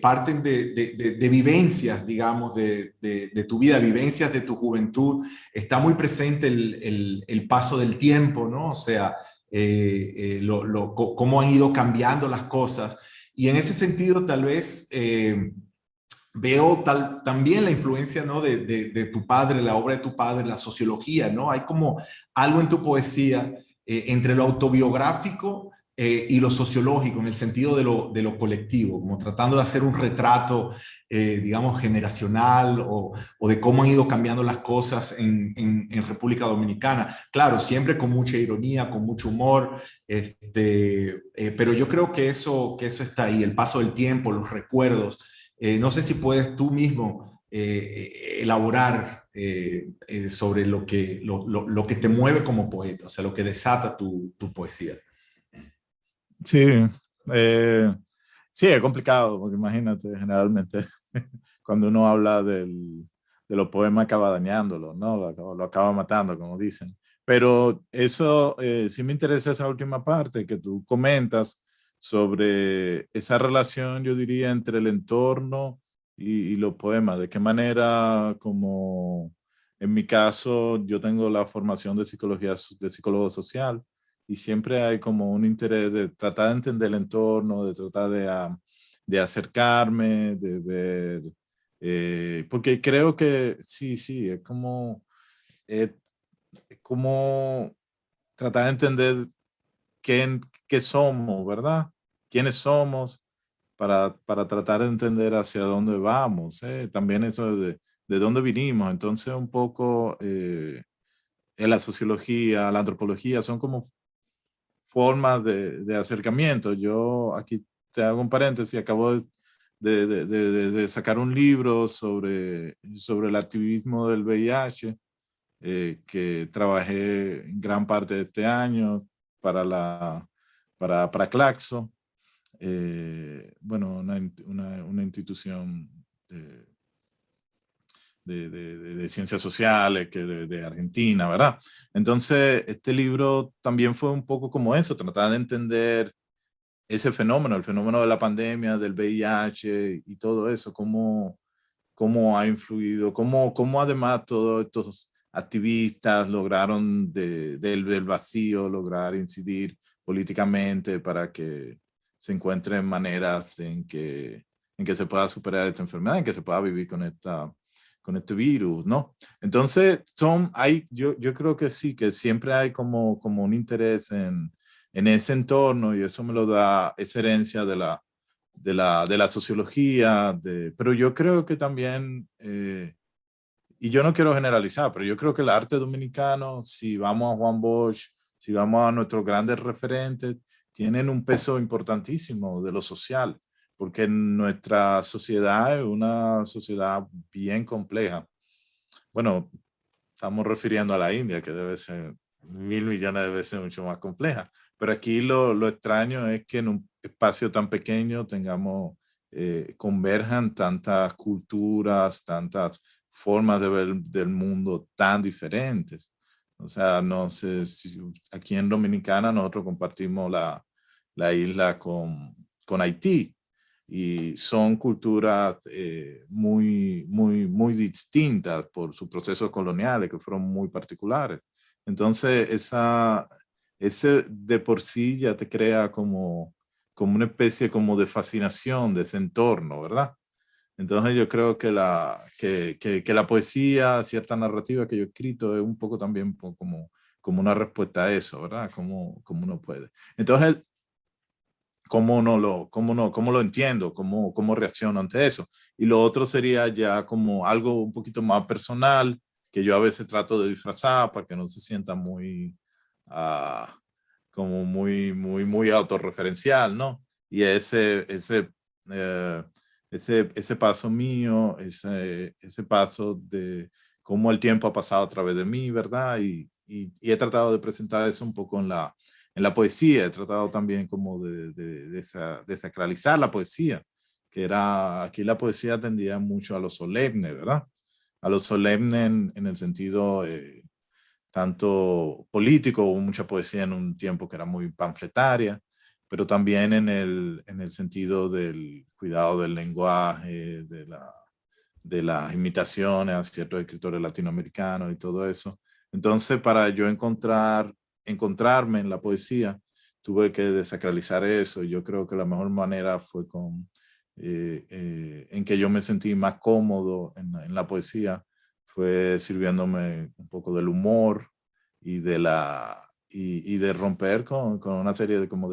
parten de vivencias, digamos, de tu vida, vivencias de tu juventud. Está muy presente el paso del tiempo, ¿no? O sea, cómo han ido cambiando las cosas. Y en ese sentido, tal vez veo también la influencia, ¿no? de tu padre, la obra de tu padre, la sociología, ¿no? Hay como algo en tu poesía entre lo autobiográfico y lo sociológico, en el sentido de lo colectivo, como tratando de hacer un retrato, digamos, generacional o de cómo han ido cambiando las cosas en República Dominicana. Claro, siempre con mucha ironía, con mucho humor, pero yo creo que eso está ahí, el paso del tiempo, los recuerdos. No sé si puedes tú mismo elaborar sobre lo que te mueve como poeta, o sea, lo que desata tu poesía. sí, sí, es complicado, porque imagínate, generalmente cuando uno habla de los poemas acaba dañándolo, ¿no? Lo acaba matando, como dicen. Pero eso, sí me interesa esa última parte que tú comentas sobre esa relación, yo diría, entre el entorno y los poemas. De qué manera, como en mi caso, yo tengo la formación de psicología, de psicólogo social, y siempre hay como un interés de tratar de entender el entorno, de tratar de acercarme, de ver, porque creo que sí, sí, es como tratar de entender qué somos, ¿verdad? ¿Quiénes somos? Para tratar de entender hacia dónde vamos. También eso de dónde vinimos. Entonces, un poco en la sociología, la antropología, son como formas de acercamiento. Yo aquí te hago un paréntesis, acabo de sacar un libro sobre el activismo del VIH, que trabajé en gran parte de este año para Claxo, bueno, una institución de ciencias sociales de Argentina, ¿verdad? Entonces, este libro también fue un poco como eso, tratar de entender ese fenómeno, el fenómeno de la pandemia, del VIH y todo eso, cómo ha influido, cómo además todos estos activistas lograron del vacío, lograr incidir políticamente para que se encuentren maneras en que se pueda superar esta enfermedad, en que se pueda vivir con este virus, ¿no? Entonces, yo creo que sí, que siempre hay como un interés en ese entorno, y eso me lo da esa herencia de la sociología, pero yo creo que también, y yo no quiero generalizar, pero yo creo que el arte dominicano, si vamos a Juan Bosch, si vamos a nuestros grandes referentes, tienen un peso importantísimo de lo social, porque nuestra sociedad es una sociedad bien compleja. Bueno, estamos refiriendo a la India, que debe ser 1.000 millones de veces mucho más compleja. Pero aquí lo extraño es que en un espacio tan pequeño converjan tantas culturas, tantas formas de ver del mundo tan diferentes. O sea, no sé si aquí en Dominicana nosotros compartimos la isla con Haití, y son culturas muy distintas por sus procesos coloniales que fueron muy particulares. Entonces, ese de por sí ya te crea como una especie como de fascinación de ese entorno, ¿verdad? Entonces yo creo que la poesía, cierta narrativa que yo he escrito, es un poco también como una respuesta a eso, ¿verdad? Como uno puede. Entonces, cómo lo entiendo, cómo reacciono ante eso. Y lo otro sería ya como algo un poquito más personal, que yo a veces trato de disfrazar para que no se sienta ah, como muy autorreferencial, ¿no? Y eh, ese paso mío, ese paso de cómo el tiempo ha pasado a través de mí, ¿verdad? Y he tratado de presentar eso un poco en la poesía. He tratado también como de sacralizar la poesía, aquí la poesía tendía mucho a lo solemne, ¿verdad? A lo solemne en el sentido tanto político, hubo mucha poesía en un tiempo que era muy panfletaria, pero también en el sentido del cuidado del lenguaje, de las imitaciones a ciertos escritores latinoamericanos y todo eso. Entonces, para yo encontrarme en la poesía, tuve que desacralizar eso, y yo creo que la mejor manera fue en que yo me sentí más cómodo en la poesía, fue sirviéndome un poco del humor y de romper con una serie como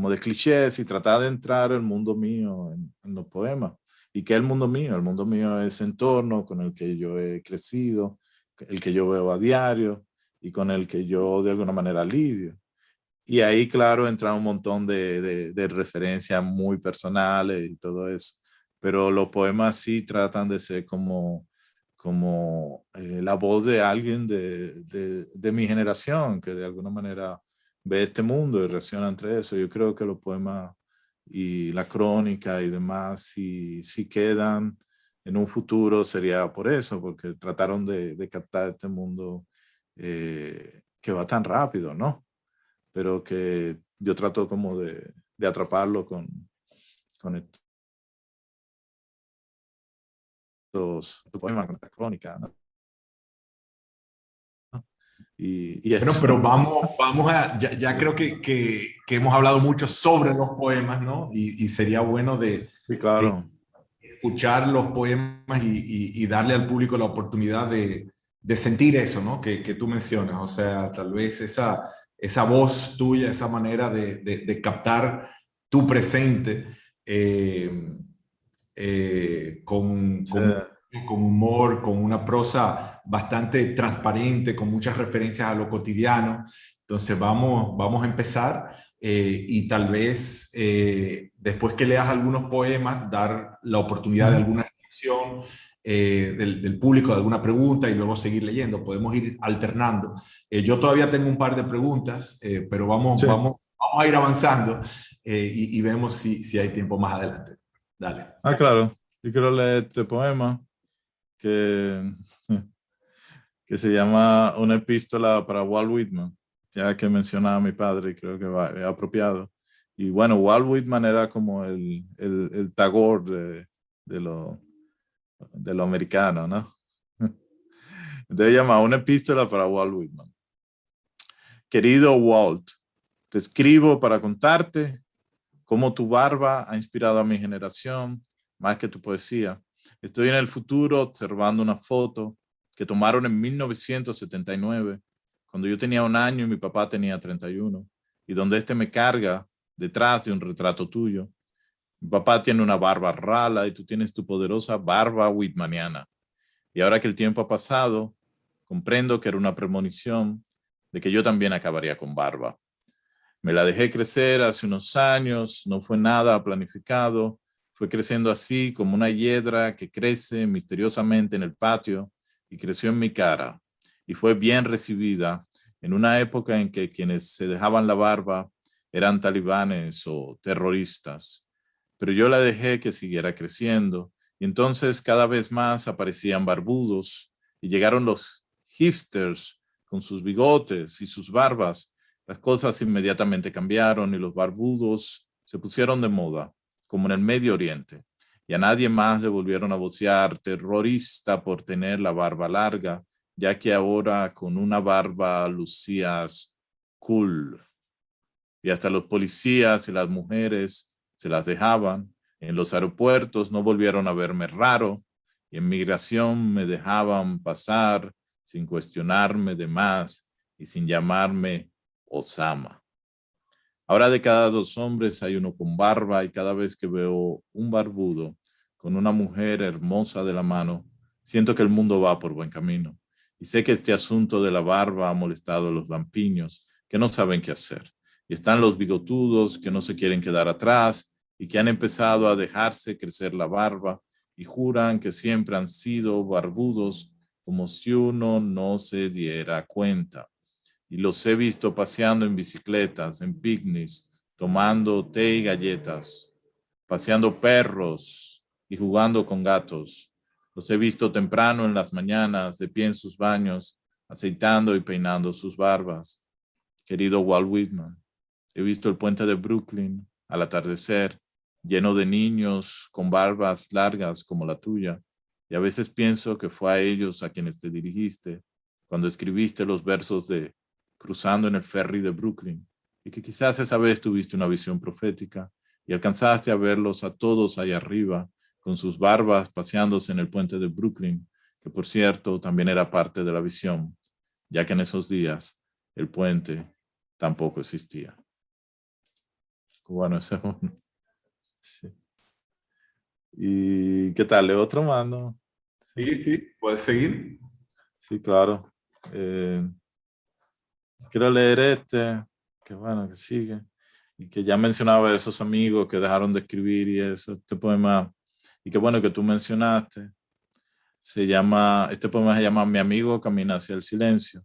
de clichés, y tratar de entrar al mundo mío en los poemas. ¿Y qué es el mundo mío? El mundo mío es ese entorno con el que yo he crecido, el que yo veo a diario y con el que yo de alguna manera lidio. Y ahí, claro, entra un montón de referencias muy personales y todo eso. Pero los poemas sí tratan de ser como la voz de alguien de mi generación, que de alguna manera ve este mundo y reacciona entre eso. Yo creo que los poemas y la crónica y demás, si quedan en un futuro, sería por eso, porque trataron de captar este mundo que va tan rápido, ¿no? Pero que yo trato como de atraparlo con estos poemas, con esta crónica, ¿no? Y Bueno, eso. pero vamos a, ya creo que hemos hablado mucho sobre los poemas, ¿no? Y sería bueno de Sí, claro. escuchar los poemas y darle al público la oportunidad de sentir eso, ¿no? Que tú mencionas, o sea, tal vez esa voz tuya, esa manera de captar tu presente Sí. con humor, con una prosa bastante transparente, con muchas referencias a lo cotidiano. Entonces vamos a empezar y tal vez después que leas algunos poemas, dar la oportunidad de alguna reflexión del público, de alguna pregunta y luego seguir leyendo. Podemos ir alternando. Yo todavía tengo un par de preguntas, pero Sí. vamos a ir avanzando y vemos si hay tiempo más adelante. Dale. Ah, claro. Yo quiero leer este poema que se llama Una epístola para Walt Whitman, ya que mencionaba a mi padre y creo que es apropiado. Y bueno, Walt Whitman era como el Tagore de lo americano, ¿no? Entonces llama Una epístola para Walt Whitman. Querido Walt, te escribo para contarte cómo tu barba ha inspirado a mi generación más que tu poesía. Estoy en el futuro observando una foto que tomaron en 1979, cuando yo tenía 1 año y mi papá tenía 31, y donde este me carga detrás de un retrato tuyo. Mi papá tiene una barba rala y tú tienes tu poderosa barba whitmaniana. Y ahora que el tiempo ha pasado, comprendo que era una premonición de que yo también acabaría con barba. Me la dejé crecer hace unos años, no fue nada planificado, fue creciendo así como una hiedra que crece misteriosamente en el patio y creció en mi cara y fue bien recibida en una época en que quienes se dejaban la barba eran talibanes o terroristas. Pero yo la dejé que siguiera creciendo y entonces cada vez más aparecían barbudos y llegaron los hipsters con sus bigotes y sus barbas. Las cosas inmediatamente cambiaron y los barbudos se pusieron de moda, como en el Medio Oriente, y a nadie más le volvieron a vocear terrorista por tener la barba larga, ya que ahora con una barba lucías cool. Y hasta los policías y las mujeres se las dejaban. En los aeropuertos no volvieron a verme raro y en migración me dejaban pasar sin cuestionarme de más y sin llamarme Osama. Ahora de cada 2 hombres hay uno con barba y cada vez que veo un barbudo con una mujer hermosa de la mano, siento que el mundo va por buen camino. Y sé que este asunto de la barba ha molestado a los lampiños que no saben qué hacer. Y están los bigotudos que no se quieren quedar atrás y que han empezado a dejarse crecer la barba y juran que siempre han sido barbudos como si uno no se diera cuenta. Y los he visto paseando en bicicletas, en picnics, tomando té y galletas, paseando perros y jugando con gatos. Los he visto temprano en las mañanas, de pie en sus baños, aceitando y peinando sus barbas. Querido Walt Whitman, he visto el puente de Brooklyn al atardecer, lleno de niños con barbas largas como la tuya, y a veces pienso que fue a ellos a quienes te dirigiste cuando escribiste los versos de Cruzando en el ferry de Brooklyn, y que quizás esa vez tuviste una visión profética y alcanzaste a verlos a todos ahí arriba, con sus barbas paseándose en el puente de Brooklyn, que por cierto también era parte de la visión, ya que en esos días el puente tampoco existía. Bueno, ese es uno. Sí. ¿Y qué tal? ¿Le otro mano? Sí, puedes seguir. Sí, claro. Quiero leer que bueno, que sigue. Y que ya mencionaba a esos amigos que dejaron de escribir y eso, este poema, y qué bueno que tú mencionaste. Este poema se llama Mi amigo camina hacia el silencio.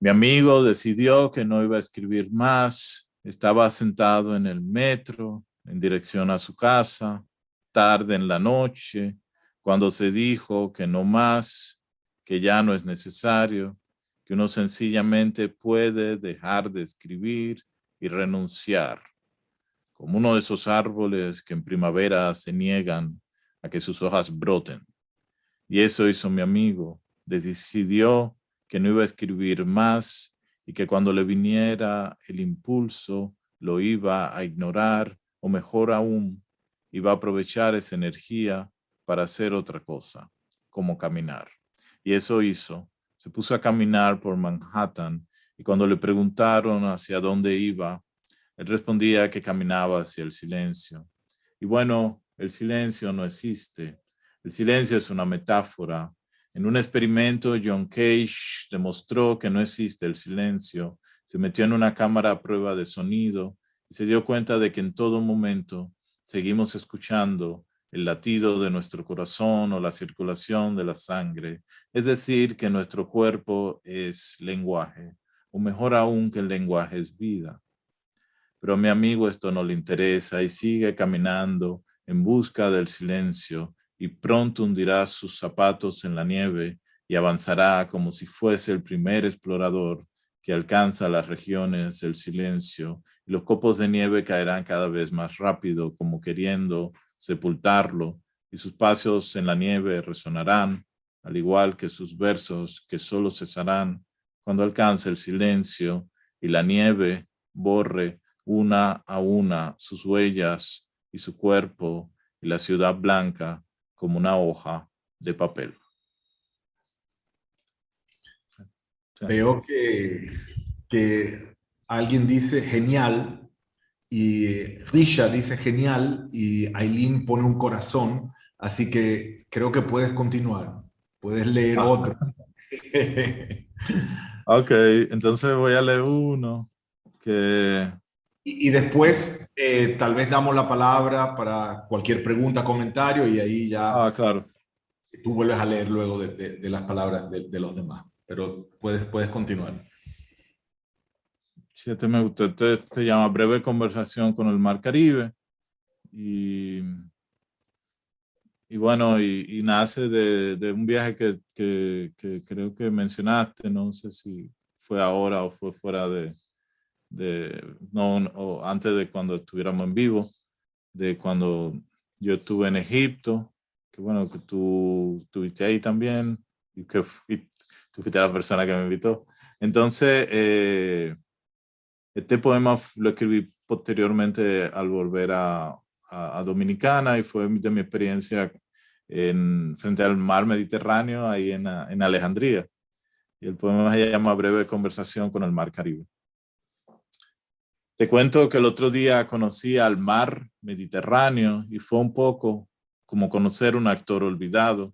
Mi amigo decidió que no iba a escribir más. Estaba sentado en el metro en dirección a su casa, tarde en la noche, cuando se dijo que no más, que ya no es necesario, que uno sencillamente puede dejar de escribir y renunciar, como uno de esos árboles que en primavera se niegan a que sus hojas broten. Y eso hizo mi amigo. Decidió que no iba a escribir más y que cuando le viniera el impulso lo iba a ignorar, o mejor aún, iba a aprovechar esa energía para hacer otra cosa, como caminar. Y eso hizo. Se puso a caminar por Manhattan y cuando le preguntaron hacia dónde iba, él respondía que caminaba hacia el silencio. Y bueno, el silencio no existe. El silencio es una metáfora. En un experimento, John Cage demostró que no existe el silencio. Se metió en una cámara a prueba de sonido y se dio cuenta de que en todo momento seguimos escuchando el latido de nuestro corazón o la circulación de la sangre. Es decir, que nuestro cuerpo es lenguaje, o mejor aún, que el lenguaje es vida. Pero a mi amigo esto no le interesa y sigue caminando en busca del silencio y pronto hundirá sus zapatos en la nieve y avanzará como si fuese el primer explorador que alcanza las regiones del silencio, y los copos de nieve caerán cada vez más rápido como queriendo sepultarlo, y sus pasos en la nieve resonarán, al igual que sus versos que solo cesarán cuando alcance el silencio y la nieve borre una a una sus huellas y su cuerpo y la ciudad blanca como una hoja de papel. Veo que alguien dice genial y Risha dice genial y Aileen pone un corazón, así que creo que puedes continuar, puedes leer otro. Ok, entonces voy a leer uno que... Y después tal vez damos la palabra para cualquier pregunta, comentario y ahí ya claro. tú vuelves a leer luego de las palabras de los demás. Pero puedes continuar. Sí, este me gustó. Este se llama Breve conversación con el Mar Caribe. Y bueno, y nace de un viaje que creo que mencionaste. No sé si fue ahora o fue fuera no, o antes de cuando estuviéramos en vivo, de cuando yo estuve en Egipto, que bueno, que tú estuviste ahí también, y que tú fuiste la persona que me invitó. Entonces, este poema lo escribí posteriormente al volver a Dominicana y fue de mi experiencia frente al mar Mediterráneo, ahí en Alejandría. Y el poema se llama Breve conversación con el mar Caribe. Te cuento que el otro día conocí al mar Mediterráneo y fue un poco como conocer un actor olvidado.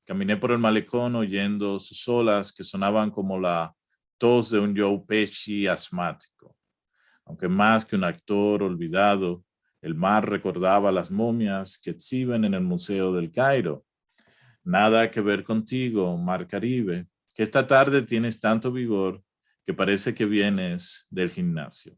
Caminé por el malecón oyendo sus olas que sonaban como la tos de un Joe Pesci asmático. Aunque más que un actor olvidado, el mar recordaba las momias que exhiben en el Museo del Cairo. Nada que ver contigo, mar Caribe, que esta tarde tienes tanto vigor que parece que vienes del gimnasio.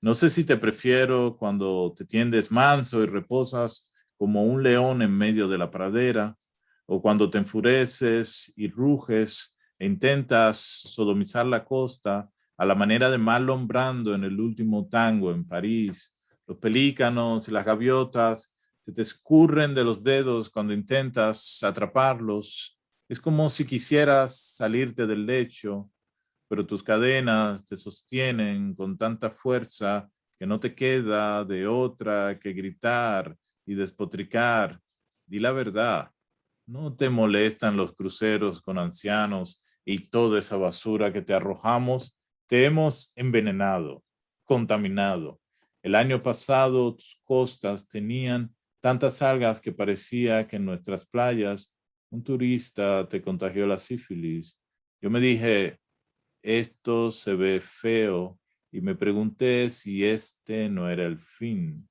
No sé si te prefiero cuando te tiendes manso y reposas como un león en medio de la pradera, o cuando te enfureces y ruges e intentas sodomizar la costa a la manera de Marlon Brando en El último tango en París. Los pelícanos y las gaviotas se te escurren de los dedos cuando intentas atraparlos. Es como si quisieras salirte del lecho, pero tus cadenas te sostienen con tanta fuerza que no te queda de otra que gritar y despotricar. Di la verdad, ¿no te molestan los cruceros con ancianos y toda esa basura que te arrojamos? Te hemos envenenado, contaminado. El año pasado tus costas tenían tantas algas que parecía que en nuestras playas un turista te contagió la sífilis. Yo me dije, esto se ve feo, y me pregunté si este no era el fin.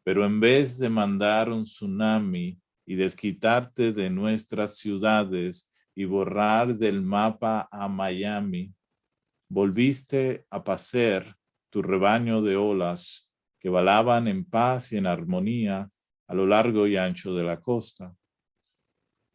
Pero en vez de mandar un tsunami y desquitarte de nuestras ciudades y borrar del mapa a Miami, volviste a pasear tu rebaño de olas que balaban en paz y en armonía a lo largo y ancho de la costa.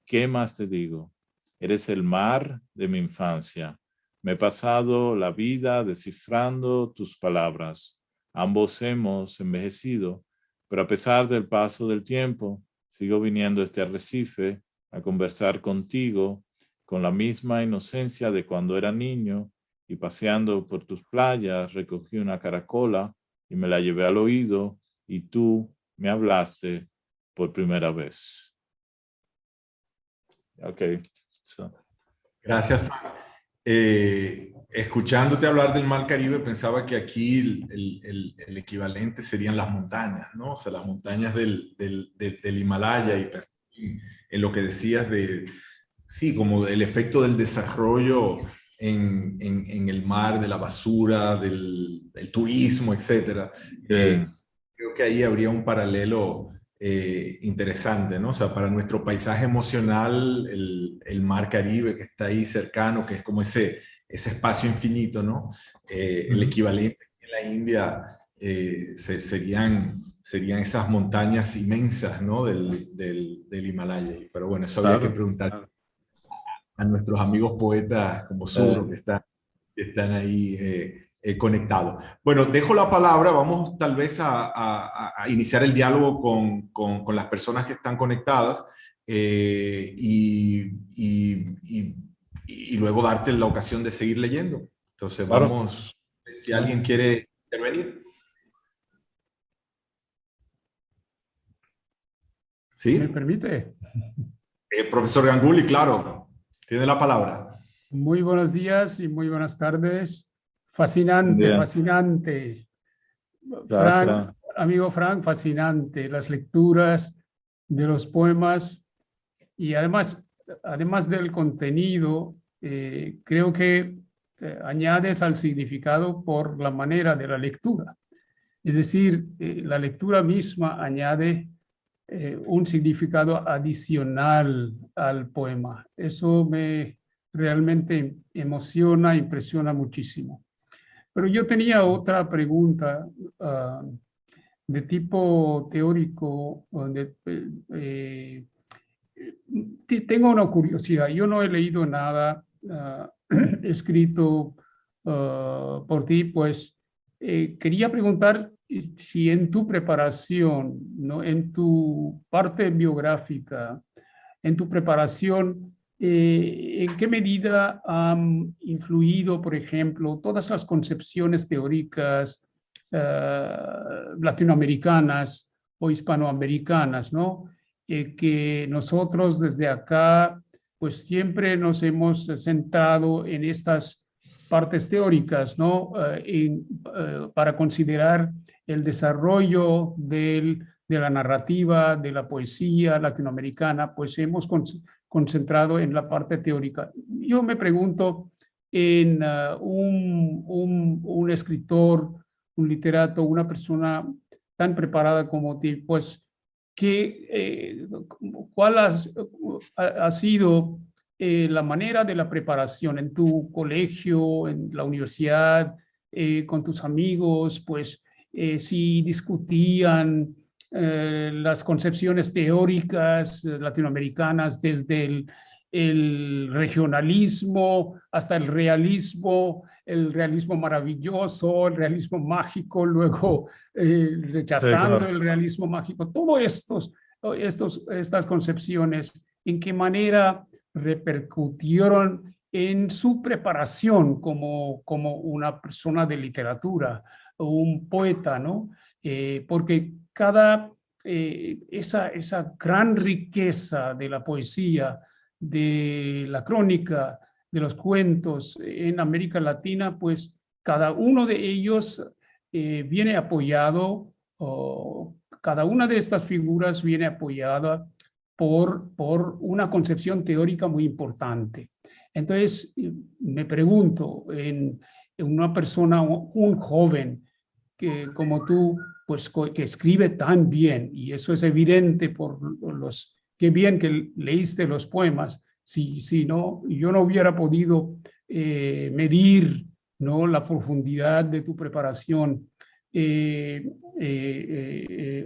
¿Qué más te digo? Eres el mar de mi infancia, Me he pasado la vida descifrando tus palabras. Ambos hemos envejecido, pero a pesar del paso del tiempo, sigo viniendo a este arrecife a conversar contigo con la misma inocencia de cuando era niño, y paseando por tus playas recogí una caracola y me la llevé al oído y tú me hablaste por primera vez. Okay. Gracias, Frank. Escuchándote hablar del Mar Caribe, pensaba que aquí el equivalente serían las montañas, ¿no? O sea, las montañas del Himalaya, y pensé en lo que decías de, sí, como el efecto del desarrollo en el mar, de la basura, del turismo, etcétera. Creo que ahí habría un paralelo interesante, ¿no? O sea, para nuestro paisaje emocional, el Mar Caribe que está ahí cercano, que es como ese espacio infinito, ¿no? El equivalente en la India serían esas montañas inmensas, ¿no? Del Himalaya. Pero bueno, eso habría que preguntar a nuestros amigos poetas como Suro, que están ahí conectados. Bueno, dejo la palabra, vamos tal vez a iniciar el diálogo con las personas que están conectadas y luego darte la ocasión de seguir leyendo. Entonces vamos, si alguien quiere intervenir. ¿Sí? ¿Me permite? Profesor Ganguly, claro, tiene la palabra. Muy buenos días y muy buenas tardes. Fascinante, Bien. fascinante. Gracias. Amigo Frank, fascinante. Las lecturas de los poemas y además del contenido, creo que añades al significado por la manera de la lectura. Es decir, la lectura misma añade un significado adicional al poema. Eso me realmente emociona, impresiona muchísimo. Pero yo tenía otra pregunta de tipo teórico. Tengo una curiosidad. Yo no he leído nada escrito por ti, pues quería preguntar si en tu preparación, ¿no? En tu parte biográfica, en tu preparación, ¿en qué medida han influido, por ejemplo, todas las concepciones teóricas latinoamericanas o hispanoamericanas, ¿no? Que nosotros desde acá, pues siempre nos hemos centrado en estas partes teóricas, ¿no? Para considerar el desarrollo de la narrativa, de la poesía latinoamericana, pues hemos concentrado en la parte teórica. Yo me pregunto, en un escritor, un literato, una persona tan preparada como tú, pues, ¿cuál ha sido la manera de la preparación en tu colegio, en la universidad, con tus amigos? Pues si discutían las concepciones teóricas latinoamericanas desde el regionalismo hasta el realismo maravilloso, el realismo mágico, luego rechazando el realismo mágico. Todas estas concepciones, ¿en qué manera repercutieron en su preparación como una persona de literatura o un poeta, ¿no? Porque esa gran riqueza de la poesía, de la crónica, de los cuentos en América Latina, pues cada uno de ellos viene apoyado, cada una de estas figuras viene apoyada por una concepción teórica muy importante. Entonces, me pregunto, en una persona, un joven como tú, pues que escribe tan bien, y eso es evidente por qué bien que leíste los poemas. Si no, yo no hubiera podido medir, ¿no?, la profundidad de tu preparación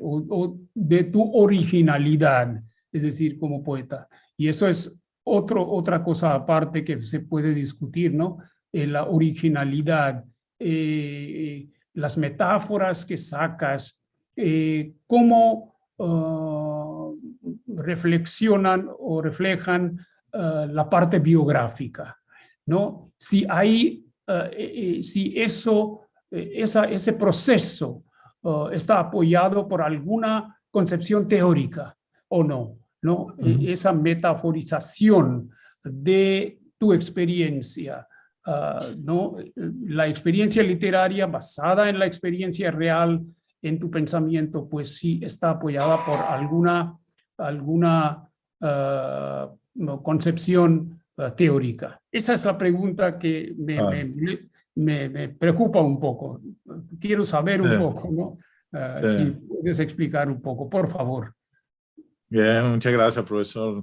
o de tu originalidad, es decir, como poeta. Y eso es otra cosa aparte que se puede discutir, ¿no? la originalidad, las metáforas que sacas, cómo reflexionan o reflejan la parte biográfica, ¿no? Si hay, si ese proceso está apoyado por alguna concepción teórica o no, ¿no? Esa metaforización de tu experiencia, ¿no? La experiencia literaria basada en la experiencia real en tu pensamiento, pues sí está apoyada por alguna concepción teórica. Esa es la pregunta que me preocupa un poco. Quiero saber un poco, ¿no? Si puedes explicar un poco, por favor. Bien, muchas gracias, profesor.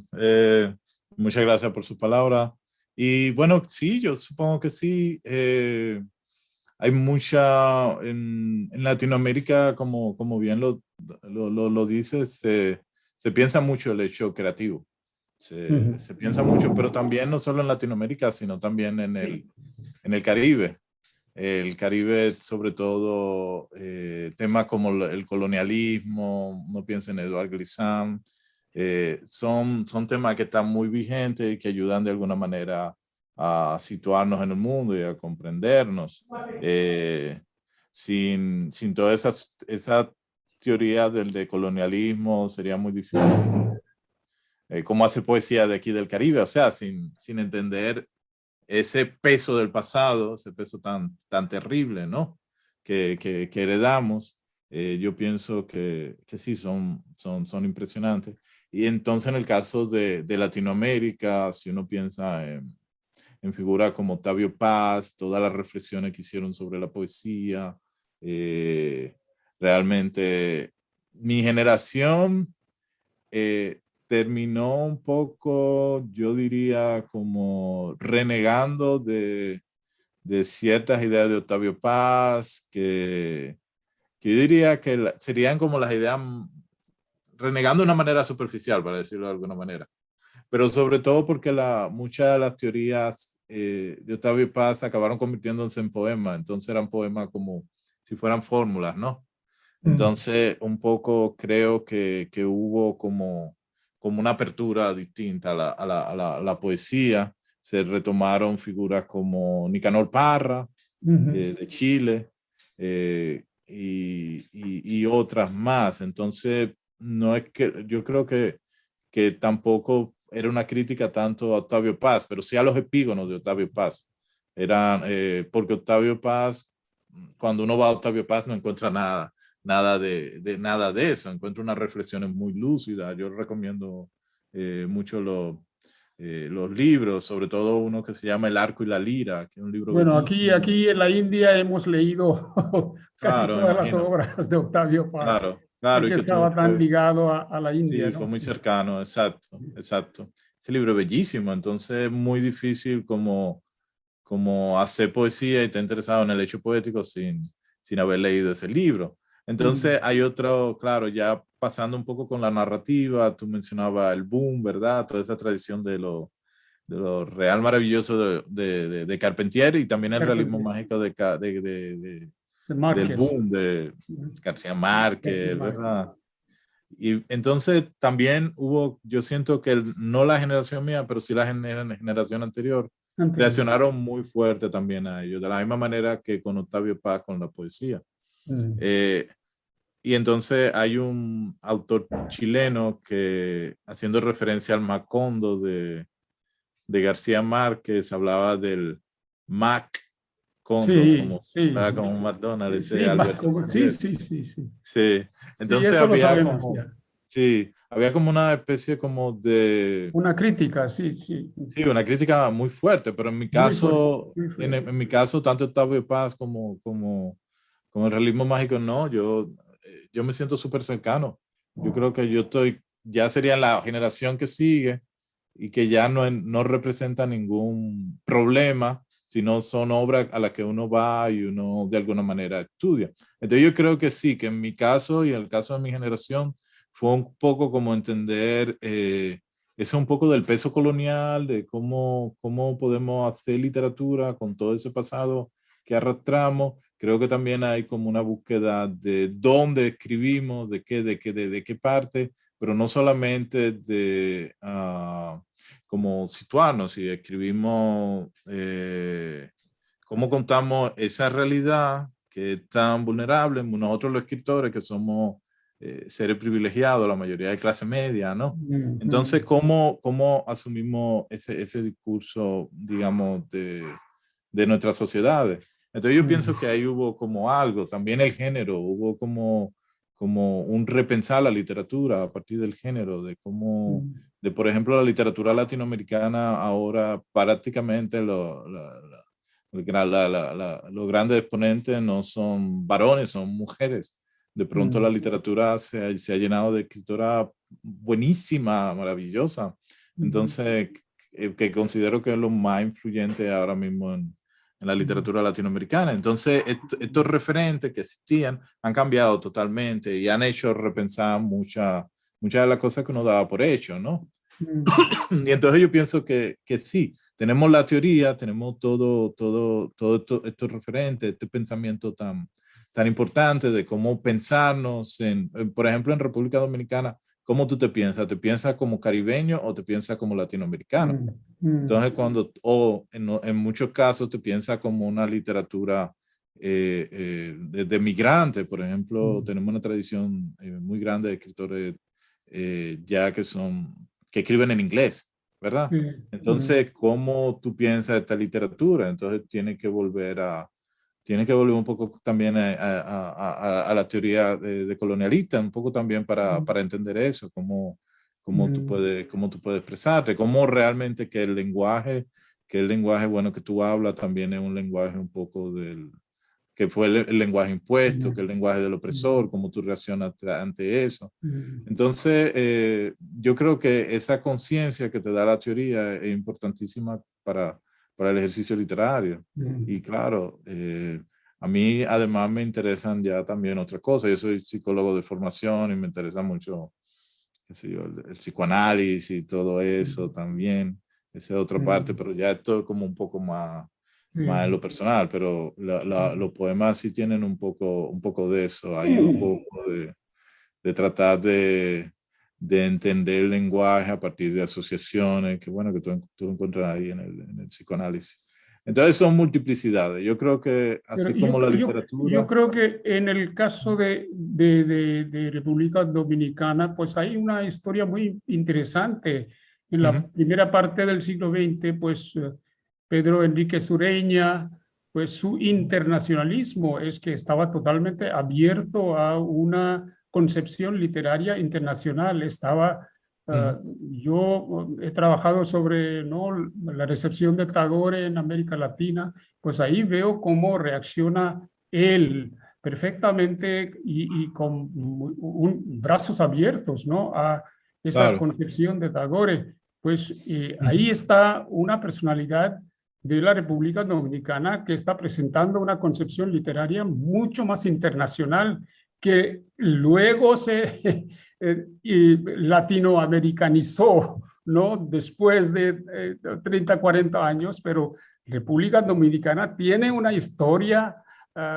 Muchas gracias por su palabra. Y bueno, sí, yo supongo que sí. Hay mucha, en Latinoamérica, como bien lo dices, se piensa mucho el hecho creativo. Se piensa mucho, pero también no solo en Latinoamérica, sino también en el Caribe. El Caribe, sobre todo, temas como el colonialismo, no piensen en Edouard Glissant, son temas que están muy vigentes y que ayudan de alguna manera a situarnos en el mundo y a comprendernos. Sin todas esas teorías del colonialismo sería muy difícil. ¿Cómo hacer poesía de aquí del Caribe? O sea, sin entender ese peso del pasado, ese peso tan terrible, ¿no? Que heredamos, yo pienso que sí, son impresionantes. Y entonces en el caso de Latinoamérica, si uno piensa en figuras como Octavio Paz, todas las reflexiones que hicieron sobre la poesía, realmente mi generación terminó un poco, yo diría, como renegando de ciertas ideas de Octavio Paz, que yo diría que serían como las ideas, renegando de una manera superficial, para decirlo de alguna manera. Pero sobre todo porque muchas de las teorías de Octavio Paz acabaron convirtiéndose en poemas, entonces eran poemas como si fueran fórmulas, ¿no? Entonces, un poco creo que hubo como una apertura distinta a la poesía. Se retomaron figuras como Nicanor Parra, de Chile, y otras más. Entonces, no es que, yo creo que tampoco era una crítica tanto a Octavio Paz, pero sí a los epígonos de Octavio Paz. Porque Octavio Paz, cuando uno va a Octavio Paz no encuentra nada de eso, encuentro unas reflexiones muy lúcidas. Yo recomiendo mucho los libros, sobre todo uno que se llama El arco y la lira, que es un libro Bueno, bellísimo. aquí en la India hemos leído casi Claro, todas las imagino. obras de Octavio Paz. Claro, Y y que que estaba tan ligado a la India, sí, ¿no? fue muy cercano, exacto. Ese libro es bellísimo, entonces es muy difícil como hacer poesía y estar interesado en el hecho poético sin haber leído ese libro. Entonces hay otro, claro, ya pasando un poco con la narrativa, tú mencionabas el boom, ¿verdad? Toda esa tradición de lo real maravilloso de Carpentier y también el realismo mágico del Márquez. boom de García Márquez, ¿verdad? Y entonces también yo siento que no la generación mía, pero sí la generación anterior, reaccionaron muy fuerte también a ellos, de la misma manera que con Octavio Paz con la poesía. Y entonces hay un autor chileno que, haciendo referencia al Macondo de García Márquez, hablaba del Mac Condo, como un McDonald's. Sí, entonces eso lo había sabemos, como, ya. sí, había como una especie como de... Una crítica, sí. Sí, una crítica muy fuerte, pero en mi caso, en mi caso, tanto Octavio Paz como el realismo mágico, no, yo me siento súper cercano. Yo creo que ya sería la generación que sigue y que ya no representa ningún problema, sino son obras a las que uno va y uno de alguna manera estudia. Entonces yo creo que sí, que en mi caso y en el caso de mi generación, fue un poco como entender eso un poco del peso colonial, de cómo podemos hacer literatura con todo ese pasado que arrastramos. Creo que también hay como una búsqueda de dónde escribimos, de qué parte, pero no solamente de como situarnos, si escribimos, cómo contamos esa realidad que es tan vulnerable, nosotros los escritores que somos seres privilegiados, la mayoría de clase media, ¿no? Entonces, ¿cómo asumimos ese discurso, digamos, de nuestras sociedades? Entonces yo pienso que ahí hubo como algo, también el género, hubo como un repensar la literatura a partir del género, de cómo, por ejemplo, la literatura latinoamericana ahora prácticamente los grandes exponentes no son varones, son mujeres. De pronto la literatura se ha llenado de escritora buenísima, maravillosa. Entonces, que considero que es lo más influyente ahora mismo en la literatura latinoamericana. Entonces, estos referentes que existían han cambiado totalmente y han hecho repensar muchas de las cosas que uno daba por hecho, ¿no? Y entonces yo pienso que sí, tenemos la teoría, tenemos todo estos referentes, este pensamiento tan importante de cómo pensarnos, por ejemplo, en República Dominicana, ¿cómo tú te piensas? ¿Te piensas como caribeño o te piensas como latinoamericano? Entonces, en muchos casos te piensas como una literatura de migrantes. Por ejemplo, tenemos una tradición muy grande de escritores ya que escriben en inglés, ¿verdad? Entonces, ¿cómo tú piensas esta literatura? Entonces, tiene que volver un poco también a la teoría de colonialista, un poco también para entender eso, cómo tú puedes expresarte, cómo realmente que el lenguaje, bueno, que tú hablas también es un lenguaje un poco que fue el lenguaje impuesto, que es el lenguaje del opresor, cómo tú reaccionas ante eso. Entonces, yo creo que esa conciencia que te da la teoría es importantísima para el ejercicio literario. Y claro, a mí además me interesan ya también otras cosas. Yo soy psicólogo de formación y me interesa mucho, qué sé yo, el psicoanálisis y todo eso también. Esa es otra parte, pero ya esto es como un poco más en lo personal, pero los poemas sí tienen un poco de eso. Hay un poco de tratar de entender el lenguaje a partir de asociaciones, que bueno, que tú lo encuentras ahí en el psicoanálisis. Entonces son multiplicidades. Yo creo que así como la literatura... Yo creo que en el caso de República Dominicana, pues hay una historia muy interesante. En la primera parte del siglo XX, pues Pedro Enrique Sureña, pues su internacionalismo es que estaba totalmente abierto a una concepción literaria internacional. Yo he trabajado sobre, ¿no?, la recepción de Tagore en América Latina, pues ahí veo cómo reacciona él perfectamente y con brazos abiertos, ¿no?, a esa concepción de Tagore. Pues ahí está una personalidad de la República Dominicana que está presentando una concepción literaria mucho más internacional que luego se latinoamericanizó, ¿no?, después de 30, 40 años, pero República Dominicana tiene una historia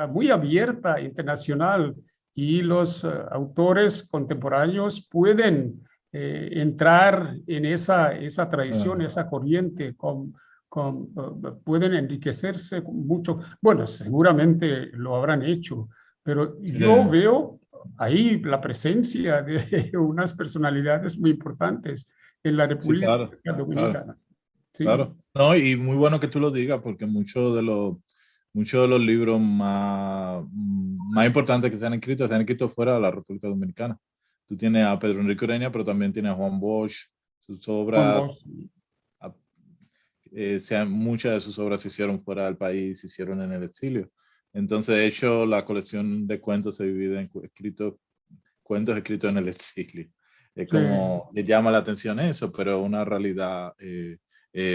muy abierta, internacional, y los autores contemporáneos pueden entrar en esa tradición, esa corriente, pueden enriquecerse mucho. Bueno, seguramente lo habrán hecho, pero yo veo ahí la presencia de unas personalidades muy importantes en la República Dominicana. Claro. No, y muy bueno que tú lo digas, porque muchos de los libros más importantes que se han escrito fuera de la República Dominicana. Tú tienes a Pedro Enrique Ureña, pero también tienes a Juan Bosch. Sus obras, muchas de sus obras se hicieron fuera del país, se hicieron en el exilio. Entonces, de hecho, la colección de cuentos se divide en cuentos escritos en el exilio. Es como, le llama la atención eso, pero una realidad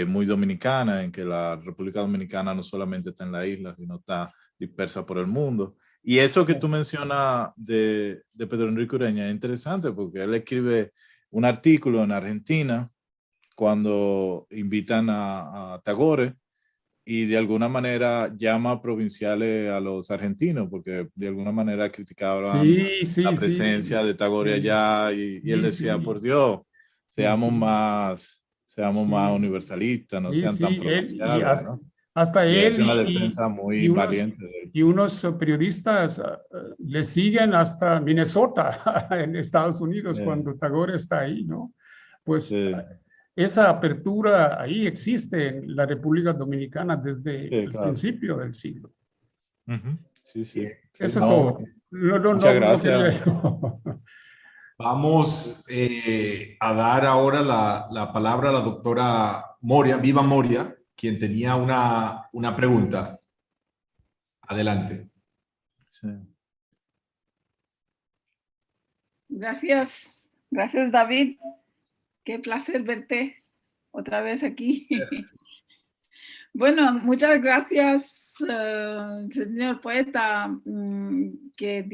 muy dominicana, en que la República Dominicana no solamente está en la isla, sino está dispersa por el mundo. Y eso que tú mencionas de Pedro Enrique Ureña es interesante, porque él escribe un artículo en Argentina cuando invitan a Tagore y de alguna manera llama provinciales a los argentinos, porque de alguna manera criticaban Sí, sí, la sí, presencia de Tagore sí, allá y él sí, decía, sí, por Dios, sí, seamos más sí, universalistas, no sí, sean tan sí, y provinciales, ¿no? hasta Y es él una defensa muy y unos, valiente de él. y unos periodistas le siguen hasta Minnesota, en Estados Unidos, cuando Tagore está ahí, ¿no? Pues Sí, esa apertura ahí existe en la República Dominicana desde sí, el claro. principio del siglo. Ujú. Sí, sí, sí, Eso es no, todo. No, no, muchas no, no gracias. quería. Vamos a dar ahora la palabra a la doctora Moria, Viva Moria, quien tenía una pregunta. Adelante. Sí. Gracias, gracias David. Qué placer verte otra vez aquí. Bueno, muchas gracias, señor poeta, que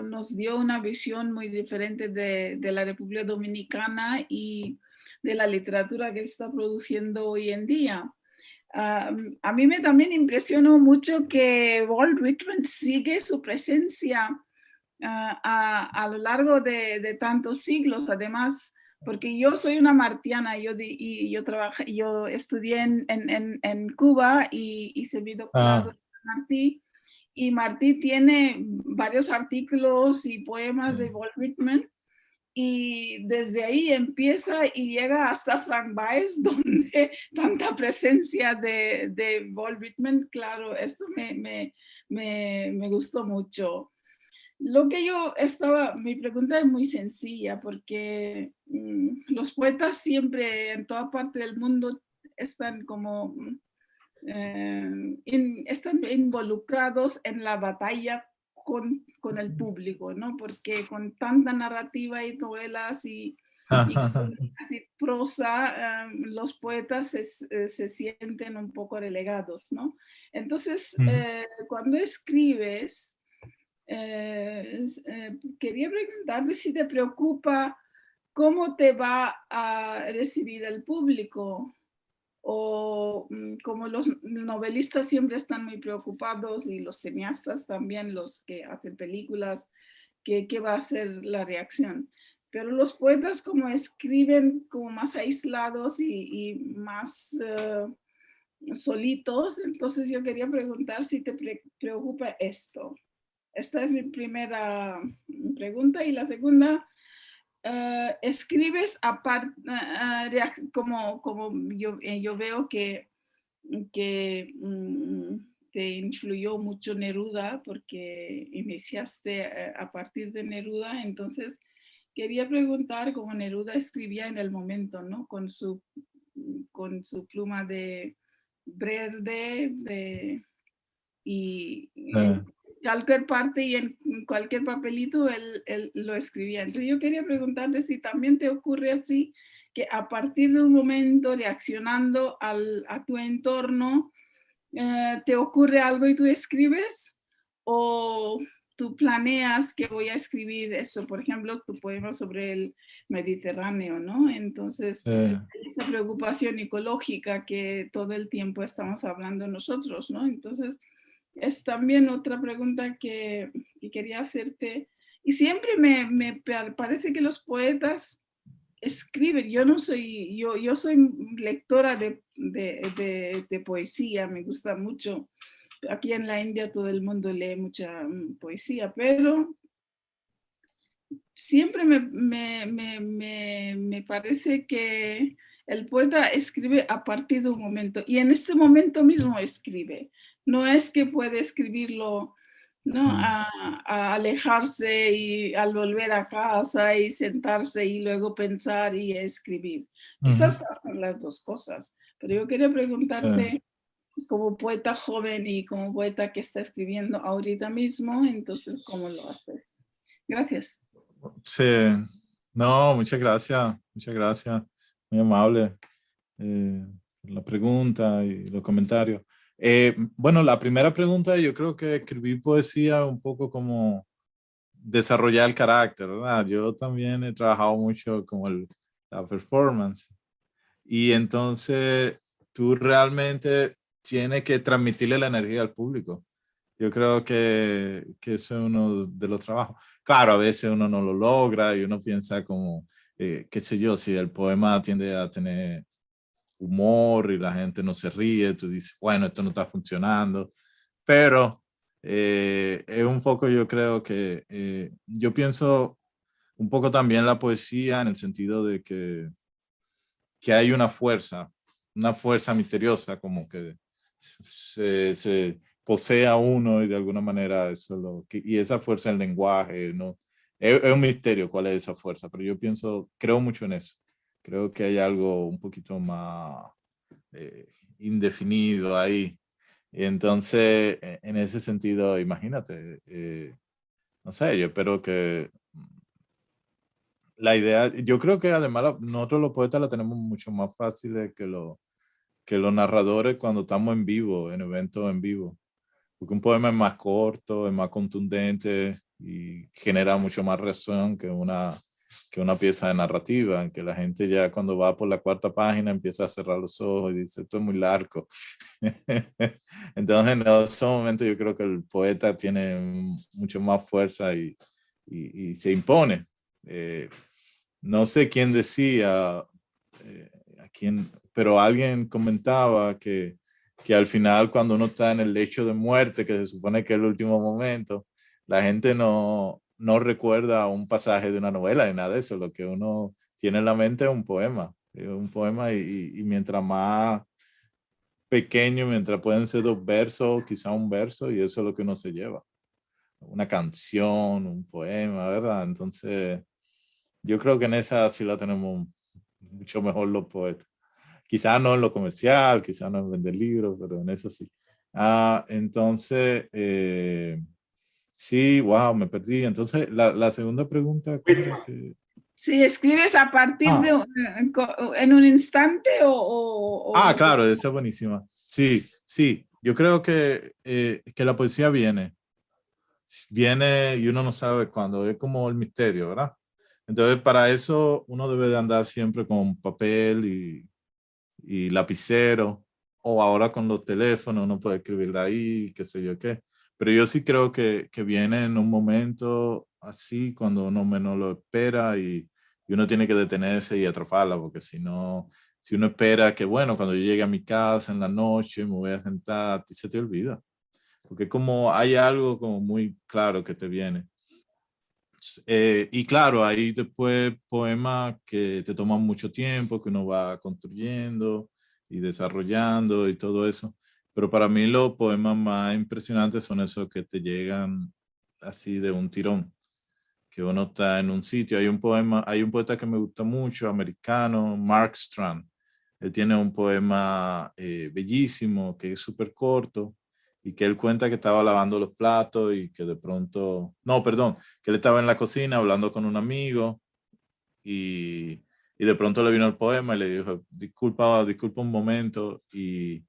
nos dio una visión muy diferente de la República Dominicana y de la literatura que se está produciendo hoy en día. A mí me también impresionó mucho que Walt Whitman sigue su presencia a lo largo de tantos siglos. Además, porque yo soy una martiana, yo estudié en Cuba y hice mi doctorado en Martí, y Martí tiene varios artículos y poemas de Walt Whitman, y desde ahí empieza y llega hasta Frank Baez, donde tanta presencia de Walt Whitman. Claro, esto me gustó mucho. Lo que mi pregunta es muy sencilla, porque los poetas siempre en toda parte del mundo están como, están involucrados en la batalla con el público, ¿no? Porque con tanta narrativa y novelas y prosa, los poetas se sienten un poco relegados, ¿no? Entonces, cuando escribes, quería preguntarte si te preocupa cómo te va a recibir el público, o como los novelistas siempre están muy preocupados, y los cineastas también, los que hacen películas, qué va a ser la reacción. Pero los poetas, como escriben como más aislados y más solitos, entonces yo quería preguntar si te preocupa esto. Esta es mi primera pregunta. Y la segunda, escribes aparte, como yo veo que te influyó mucho Neruda, porque iniciaste a partir de Neruda. Entonces quería preguntar cómo Neruda escribía en el momento, ¿no? Con su pluma de verde, y en cualquier parte y en cualquier papelito él lo escribía. Entonces yo quería preguntarte si también te ocurre así, que a partir de un momento, reaccionando a tu entorno, te ocurre algo y tú escribes, o tú planeas que voy a escribir eso, por ejemplo, tu poema sobre el Mediterráneo, ¿no? Entonces, esa preocupación ecológica que todo el tiempo estamos hablando nosotros, ¿no? Entonces, es también otra pregunta que quería hacerte. Y siempre me parece que los poetas escriben. Yo soy lectora de poesía, me gusta mucho. Aquí en la India todo el mundo lee mucha poesía, pero siempre me parece que el poeta escribe a partir de un momento, y en este momento mismo escribe. No es que puede escribirlo, ¿no? A alejarse y al volver a casa y sentarse y luego pensar y escribir. Quizás pasan las dos cosas, pero yo quería preguntarte, como poeta joven y como poeta que está escribiendo ahorita mismo, entonces, ¿cómo lo haces? Gracias. Sí, no, muchas gracias, muy amable por la pregunta y los comentarios. Bueno, la primera pregunta, yo creo que escribir poesía un poco como desarrollar el carácter, ¿verdad? Yo también he trabajado mucho como la performance Y entonces tú realmente tienes que transmitirle la energía al público. Yo creo que eso es uno de los trabajos. Claro, a veces uno no lo logra y uno piensa como, qué sé yo, si el poema tiende a tener humor y la gente no se ríe, tú dices, bueno, esto no está funcionando. Pero es un poco, yo creo que, yo pienso un poco también la poesía en el sentido de que hay una fuerza misteriosa como que se posee a uno y de alguna manera eso y esa fuerza en el lenguaje, ¿no? Es un misterio cuál es esa fuerza, pero yo creo mucho en eso. Creo que hay algo un poquito más indefinido ahí. Y entonces, en ese sentido, imagínate, no sé, yo espero que la idea, yo creo que además nosotros los poetas la tenemos mucho más fácil que los narradores cuando estamos en vivo, en eventos en vivo. Porque un poema es más corto, es más contundente y genera mucho más reacción que una pieza de narrativa, en que la gente ya cuando va por la cuarta página empieza a cerrar los ojos y dice, esto es muy largo. Entonces, en esos momentos yo creo que el poeta tiene mucho más fuerza y se impone. No sé quién decía, a quién, pero alguien comentaba que al final cuando uno está en el lecho de muerte, que se supone que es el último momento, la gente no recuerda un pasaje de una novela ni nada de eso. Lo que uno tiene en la mente es un poema. Y mientras más pequeño, mientras pueden ser 2 versos, quizá un verso, y eso es lo que uno se lleva. Una canción, un poema, ¿verdad? Entonces, yo creo que en esa sí la tenemos mucho mejor los poetas. Quizá no en lo comercial, quizá no en vender libros, pero en eso sí. Entonces, sí, wow, me perdí. Entonces, la segunda pregunta. Si escribes a partir de en un instante Claro, esa es buenísima. Sí, sí. Yo creo que la poesía viene y uno no sabe cuándo. Es como el misterio, ¿verdad? Entonces, para eso uno debe de andar siempre con papel y lapicero, o ahora con los teléfonos uno puede escribir de ahí, qué sé yo qué. Pero yo sí creo que viene en un momento así, cuando uno menos lo espera y uno tiene que detenerse y atraparla, porque si no, si uno espera que, bueno, cuando yo llegue a mi casa en la noche me voy a sentar, se te olvida. Porque como hay algo como muy claro que te viene. Y claro, hay después poemas que te toman mucho tiempo, que uno va construyendo y desarrollando y todo eso. Pero para mí los poemas más impresionantes son esos que te llegan así de un tirón, que uno está en un sitio. Hay un poeta que me gusta mucho, americano, Mark Strand. Él tiene un poema bellísimo, que es súper corto, y que él cuenta que estaba lavando los platos y que de pronto, no, perdón, que él estaba en la cocina hablando con un amigo y de pronto le vino el poema y le dijo, disculpa un momento, y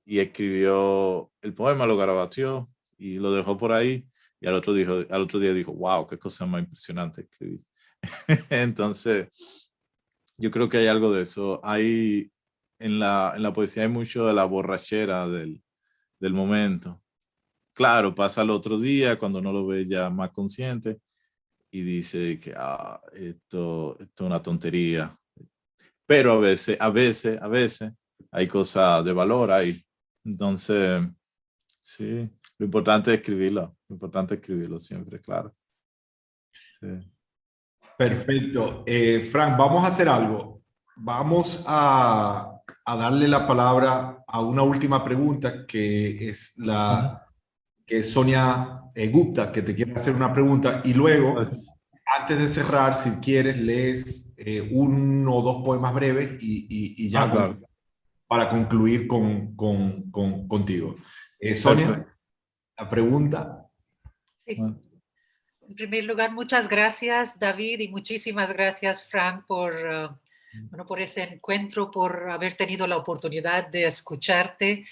escribió el poema, lo garabateó y lo dejó por ahí, y al otro día dijo, wow, qué cosa más impresionante escribir. Entonces, yo creo que hay algo de eso. En la poesía hay mucho de la borrachera del momento. Claro, pasa el otro día cuando uno lo ve ya más consciente y dice que esto es una tontería. Pero a veces hay cosas de valor ahí. Entonces, sí, lo importante es escribirlo siempre, claro. Sí. Perfecto. Frank, vamos a hacer algo. Vamos a darle la palabra a una última pregunta que es que es Sonia Gupta, que te quiere hacer una pregunta. Y luego, antes de cerrar, si quieres, lees 1 o 2 poemas breves y ya Claro. para concluir contigo. Sonia, Perfecto. la pregunta. Sí. En primer lugar, muchas gracias, David, y muchísimas gracias, Frank, por ese encuentro, por haber tenido la oportunidad de escucharte.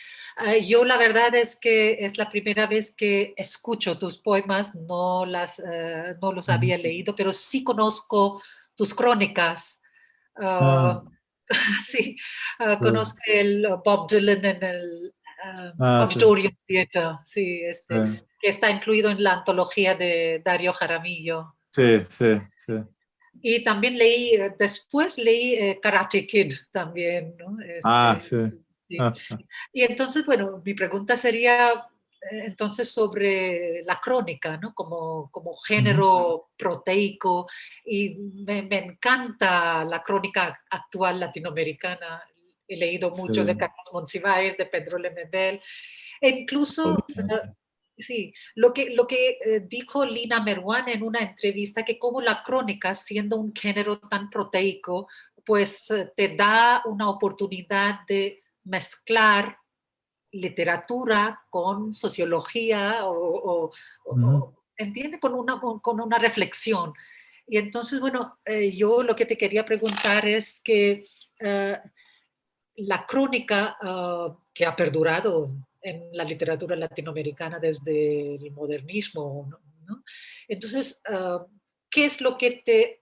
Yo la verdad es que es la primera vez que escucho tus poemas, no los había leído, pero sí conozco tus crónicas. Sí, conozco el Bob Dylan en el Sí. Auditorium Theater, sí, Sí, que está incluido en la antología de Dario Jaramillo. sí, sí, sí. Y también leí, después leí Karate Kid también, ¿no? Sí. Sí. Y entonces, bueno, mi pregunta sería entonces sobre la crónica, ¿no? Como género proteico, y me encanta la crónica actual latinoamericana. He leído Sí, mucho de Carlos Monsiváis, de Pedro Lemebel, e incluso buenísimo. sí, lo que dijo Lina Meruán en una entrevista, que como la crónica, siendo un género tan proteico, pues te da una oportunidad de mezclar literatura con sociología ¿entiende? Con una reflexión. Y entonces, bueno, yo lo que te quería preguntar es que la crónica que ha perdurado en la literatura latinoamericana desde el modernismo, ¿no? Entonces, ¿qué es lo que te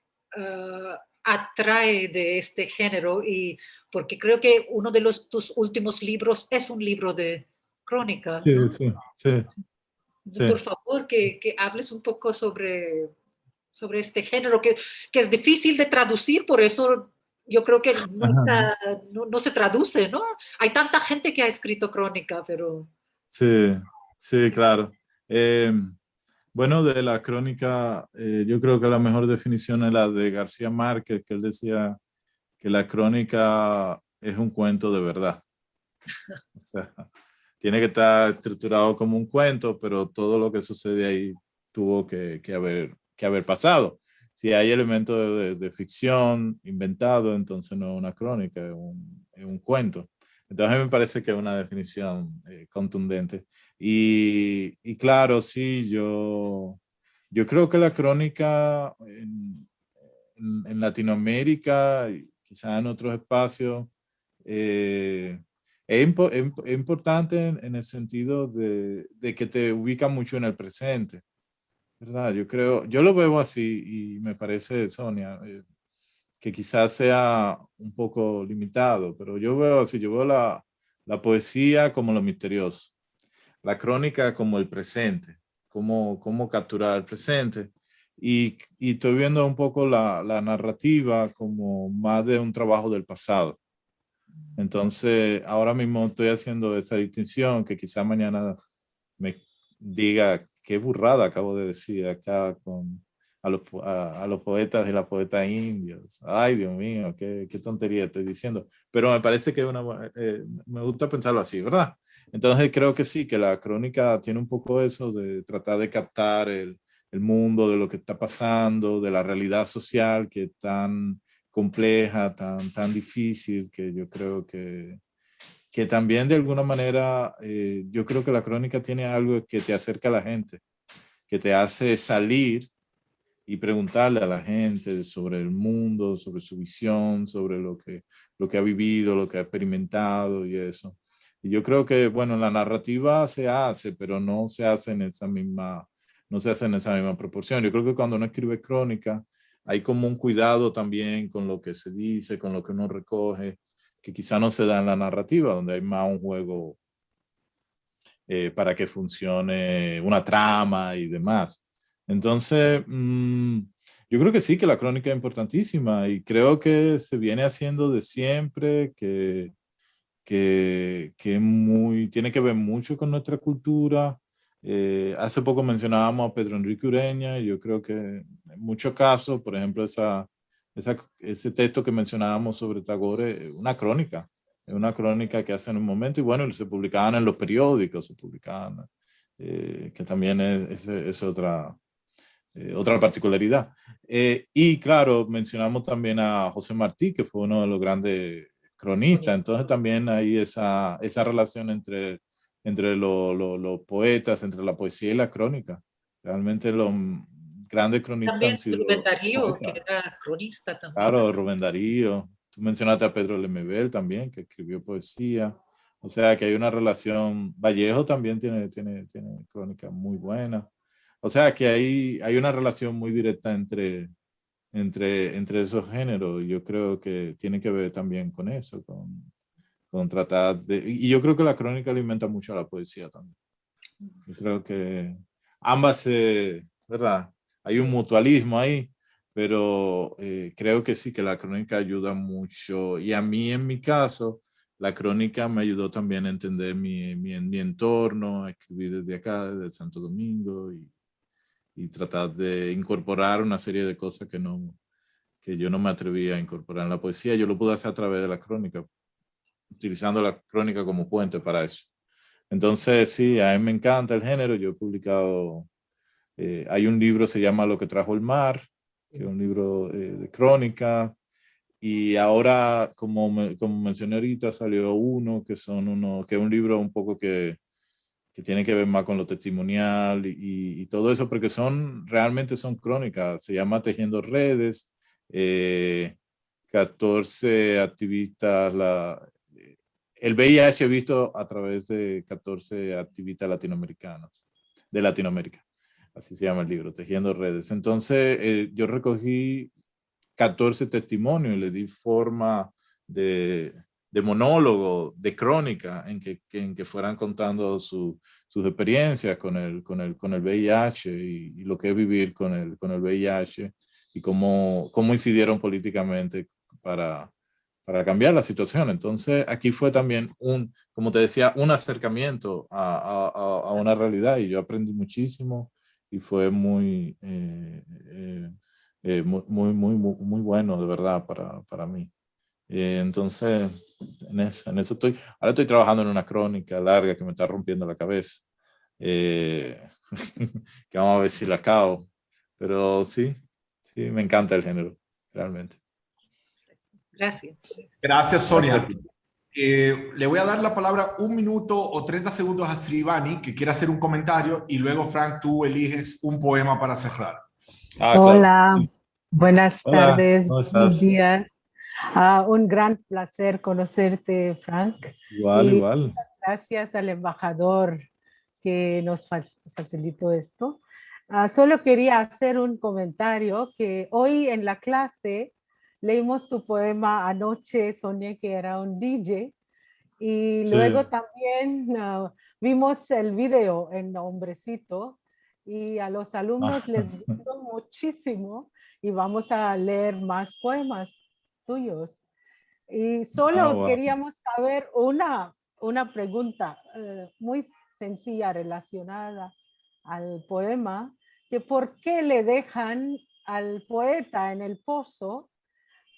atrae de este género? Y porque creo que uno de tus últimos libros es un libro de crónica, Sí, ¿no? sí, sí, sí. Por favor, que hables un poco sobre este género, que es difícil de traducir, por eso yo creo que Ajá. nunca, no se traduce, ¿no? Hay tanta gente que ha escrito crónica, pero... Sí, sí, claro. Bueno, de la crónica, yo creo que la mejor definición es la de García Márquez, que él decía que la crónica es un cuento de verdad. O sea, tiene que estar estructurado como un cuento, pero todo lo que sucede ahí tuvo que haber pasado. Si hay elementos de ficción inventado, entonces no es una crónica, es un cuento. Entonces a mí me parece que es una definición contundente. Y claro, sí, yo creo que la crónica en Latinoamérica, y quizás en otros espacios, es importante en el sentido de que te ubica mucho en el presente, ¿verdad? Yo creo, yo lo veo así y me parece, Sonia, que quizás sea un poco limitado, pero yo veo así, yo veo la poesía como lo misterioso, la crónica como el presente, cómo capturar el presente. Y estoy viendo un poco la narrativa como más de un trabajo del pasado. Entonces, ahora mismo estoy haciendo esa distinción que quizá mañana me diga qué burrada acabo de decir acá a los poetas y las poetas indios. Ay, Dios mío, qué tontería estoy diciendo. Pero me parece que me gusta pensarlo así, ¿verdad? Entonces creo que sí, que la crónica tiene un poco eso de tratar de captar el mundo, de lo que está pasando, de la realidad social que es tan compleja, tan difícil, que yo creo que también de alguna manera, yo creo que la crónica tiene algo que te acerca a la gente, que te hace salir y preguntarle a la gente sobre el mundo, sobre su visión, sobre lo que ha vivido, lo que ha experimentado y eso. Y yo creo que, bueno, la narrativa se hace, pero no se hace en esa misma, no se hace en esa misma proporción. Yo creo que cuando uno escribe crónica, hay como un cuidado también con lo que se dice, con lo que uno recoge, que quizá no se da en la narrativa, donde hay más un juego para que funcione una trama y demás. Entonces, yo creo que sí, que la crónica es importantísima y creo que se viene haciendo de siempre, que tiene que ver mucho con nuestra cultura. Hace poco mencionábamos a Pedro Enrique Ureña y yo creo que en muchos casos, por ejemplo, ese texto que mencionábamos sobre Tagore, es una crónica que hace en un momento y bueno, se publicaban en los periódicos, se publicaban, que también es otra particularidad. Y claro, mencionamos también a José Martí, que fue uno de los grandes cronistas, entonces también hay esa relación entre los poetas, entre la poesía y la crónica. Realmente los grandes cronistas También han Rubén sido Darío, que poetas. era cronista también. Claro, Rubén Darío. Tú mencionaste a Pedro Lemebel también, que escribió poesía. O sea que hay una relación. Vallejo también tiene crónica muy buena. O sea que hay una relación muy directa entre esos géneros. Yo creo que tiene que ver también con eso, con tratar de... Y yo creo que la crónica alimenta mucho a la poesía también. Yo creo que ambas, ¿verdad? Hay un mutualismo ahí, pero creo que sí, que la crónica ayuda mucho. Y a mí, en mi caso, la crónica me ayudó también a entender mi entorno, a escribir desde acá, desde Santo Domingo, y tratar de incorporar una serie de cosas que yo no me atrevía a incorporar en la poesía. Yo lo pude hacer a través de la crónica, utilizando la crónica como puente para eso. Entonces, sí, a mí me encanta el género. Yo he publicado, hay un libro, se llama Lo que trajo el mar, que es un libro de crónica. Y ahora, como mencioné ahorita, salió uno que es un libro un poco que tiene que ver más con lo testimonial y todo eso, porque realmente son crónicas. Se llama Tejiendo Redes. 14 activistas, el VIH visto a través de 14 activistas latinoamericanos, de Latinoamérica. Así se llama el libro, Tejiendo Redes. Entonces, yo recogí 14 testimonios y le di forma de monólogo, de crónica, en que fueran contando sus experiencias con el VIH y lo que es vivir con el VIH y cómo incidieron políticamente para cambiar la situación. Entonces, aquí fue también como te decía, un acercamiento a una realidad, y yo aprendí muchísimo y fue muy muy bueno, de verdad, para mí. Entonces, en eso estoy. Ahora estoy trabajando en una crónica larga que me está rompiendo la cabeza. Que vamos a ver si la acabo. Pero sí, me encanta el género, realmente. Gracias. Gracias, Sonia. Le voy a dar la palabra 1 minuto o 30 segundos a Srivani, que quiere hacer un comentario, y luego, Frank, tú eliges un poema para cerrar. Hola, Claro. buenas Hola, tardes, ¿cómo estás? buenos días. Un gran placer conocerte, Frank. Igual. Gracias al embajador que nos facilitó esto. Solo quería hacer un comentario que hoy en la clase leímos tu poema anoche, soñé que era un DJ, y Sí. luego también vimos el video en Hombrecito, y a los alumnos les gustó muchísimo y vamos a leer más poemas tuyos. Y solo Wow. queríamos saber una pregunta muy sencilla relacionada al poema, que por qué le dejan al poeta en el pozo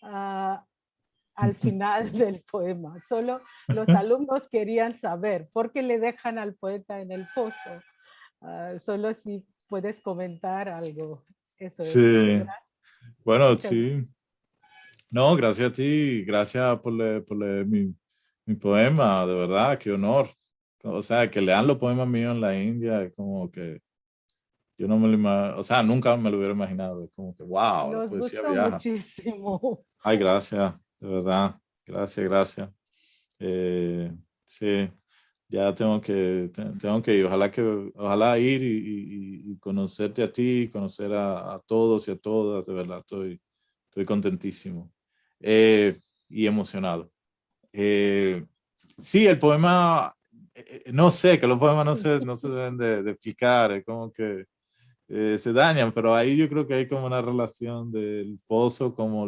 al final del poema. Solo los alumnos querían saber por qué le dejan al poeta en el pozo. Solo si puedes comentar algo. Eso es. Sí. Bueno, Muchas sí. No, gracias a ti, gracias por leer mi poema, de verdad, qué honor. O sea, que lean los poemas míos en la India, es como que yo no me lo imagino, o sea, nunca me lo hubiera imaginado, es como que, wow, la Nos poesía gustó viaja. muchísimo. Ay, gracias, de verdad, gracias. Sí, ya tengo que ir, ojalá ir y conocerte a ti, conocer a todos y a todas, de verdad, estoy contentísimo y emocionado. Sí, el poema, no sé, que los poemas no se deben de explicar, es como que se dañan, pero ahí yo creo que hay como una relación del pozo como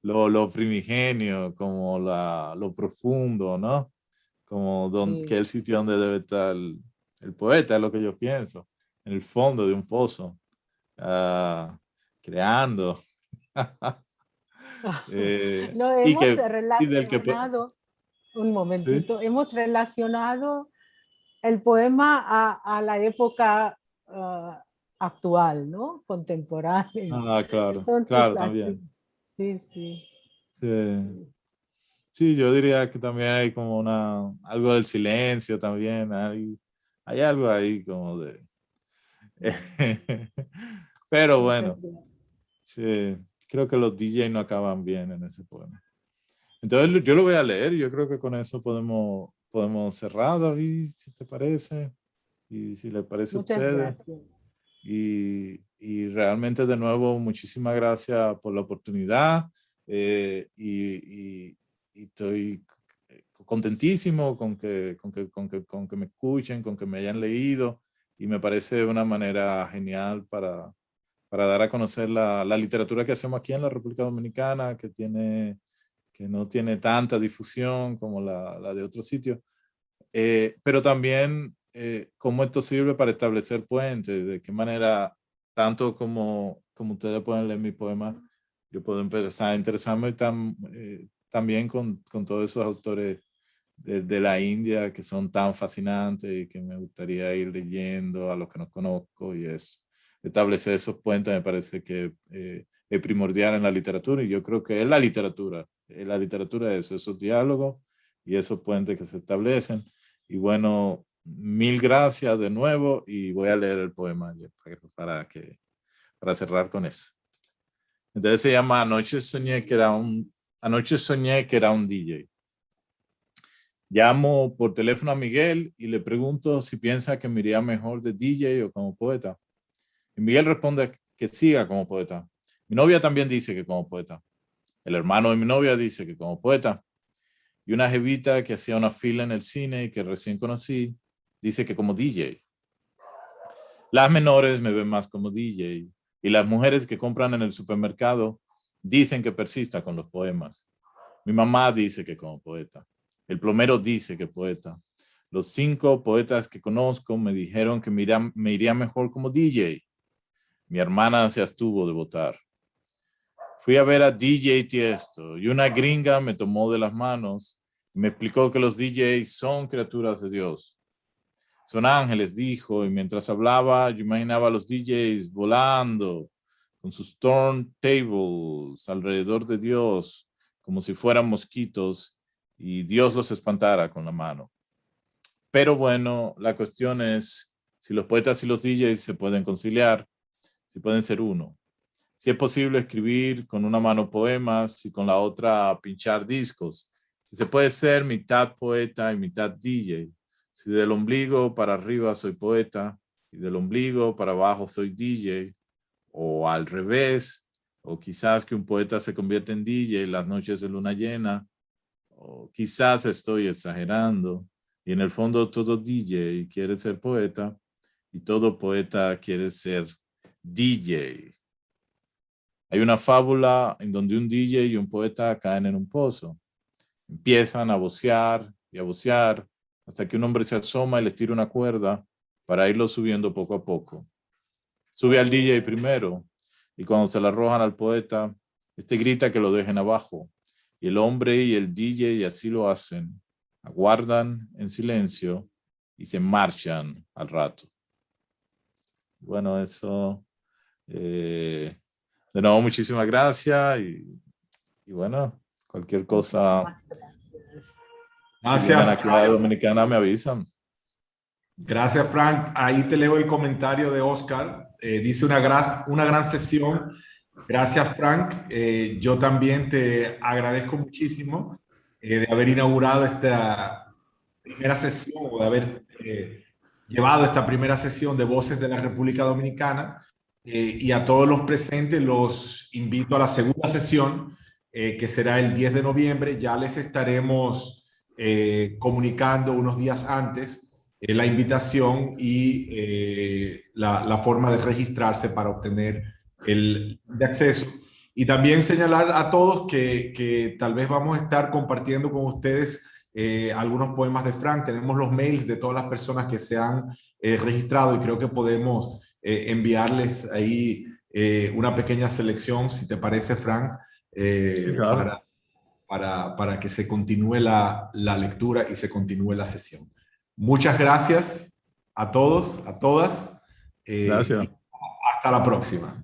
lo primigenio, como lo profundo, ¿no? Como Sí. que es el sitio donde debe estar el poeta, es lo que yo pienso, en el fondo de un pozo, creando. No, y hemos que y del que relacionado, un momentito, ¿sí? hemos relacionado el poema a la época actual, ¿no? Contemporánea. Claro, Entonces, así, también. sí, sí. Sí, yo diría que también hay como algo del silencio también, hay algo ahí como de... Pero Muchas bueno, gracias. sí, creo que los DJ no acaban bien en ese poema. Entonces yo lo voy a leer, yo creo que con eso podemos cerrar, David, si te parece, y si le parece a Muchas ustedes. gracias. Y y realmente de nuevo muchísimas gracias por la oportunidad y estoy contentísimo con que me escuchen, con que me hayan leído, y me parece una manera genial para dar a conocer la literatura que hacemos aquí en la República Dominicana, que no tiene tanta difusión como la de otros sitios, pero también cómo esto sirve para establecer puentes, de qué manera, tanto como ustedes pueden leer mi poema, yo puedo empezar a interesarme también con todos esos autores de la India que son tan fascinantes y que me gustaría ir leyendo, a los que no conozco, y establecer esos puentes me parece que es primordial en la literatura, y yo creo que es la literatura es esos diálogos y esos puentes que se establecen. Y bueno, mil gracias de nuevo, y voy a leer el poema para cerrar con eso. Entonces se llama Anoche soñé que era un DJ. Llamo por teléfono a Miguel y le pregunto si piensa que me iría mejor de DJ o como poeta. Y Miguel responde que siga como poeta. Mi novia también dice que como poeta. El hermano de mi novia dice que como poeta. Y una jevita que hacía una fila en el cine y que recién conocí dice que como DJ. Las menores me ven más como DJ, y las mujeres que compran en el supermercado dicen que persista con los poemas. Mi mamá dice que como poeta. El plomero dice que poeta. Los 5 poetas que conozco me dijeron que me iría mejor como DJ. Mi hermana se abstuvo de votar. Fui a ver a DJ Tiesto y una gringa me tomó de las manos y me explicó que los DJs son criaturas de Dios. Son ángeles, dijo, y mientras hablaba yo imaginaba a los DJs volando con sus turntables alrededor de Dios como si fueran mosquitos y Dios los espantara con la mano. Pero bueno, la cuestión es si los poetas y los DJs se pueden conciliar, si pueden ser uno. Si es posible escribir con una mano poemas y con la otra pinchar discos. Si se puede ser mitad poeta y mitad DJ. Si del ombligo para arriba soy poeta y del ombligo para abajo soy DJ. O al revés. O quizás que un poeta se convierte en DJ las noches de luna llena. O quizás estoy exagerando. Y en el fondo todo DJ quiere ser poeta y todo poeta quiere ser DJ. Hay una fábula en donde un DJ y un poeta caen en un pozo. Empiezan a vocear y a vocear hasta que un hombre se asoma y les tira una cuerda para irlo subiendo poco a poco. Sube al DJ primero y cuando se la arrojan al poeta, este grita que lo dejen abajo. Y el hombre y el DJ así lo hacen. Aguardan en silencio y se marchan al rato. Bueno, eso... de nuevo, muchísimas gracias y bueno, cualquier cosa. Gracias. Si aquí a la Dominicana me avisan. Gracias, Frank. Ahí te leo el comentario de Oscar. Dice una gran sesión. Gracias, Frank. Yo también te agradezco muchísimo de haber inaugurado esta primera sesión o de haber llevado esta primera sesión de Voces de la República Dominicana. Y a todos los presentes los invito a la segunda sesión, que será el 10 de noviembre. Ya les estaremos comunicando unos días antes la invitación y la forma de registrarse para obtener el de acceso. Y también señalar a todos que tal vez vamos a estar compartiendo con ustedes algunos poemas de Frank. Tenemos los mails de todas las personas que se han registrado y creo que podemos enviarles ahí una pequeña selección, si te parece, Frank, sí, claro. para que se continúe la lectura y se continúe la sesión. Muchas gracias a todos, a todas. Gracias. Hasta la próxima.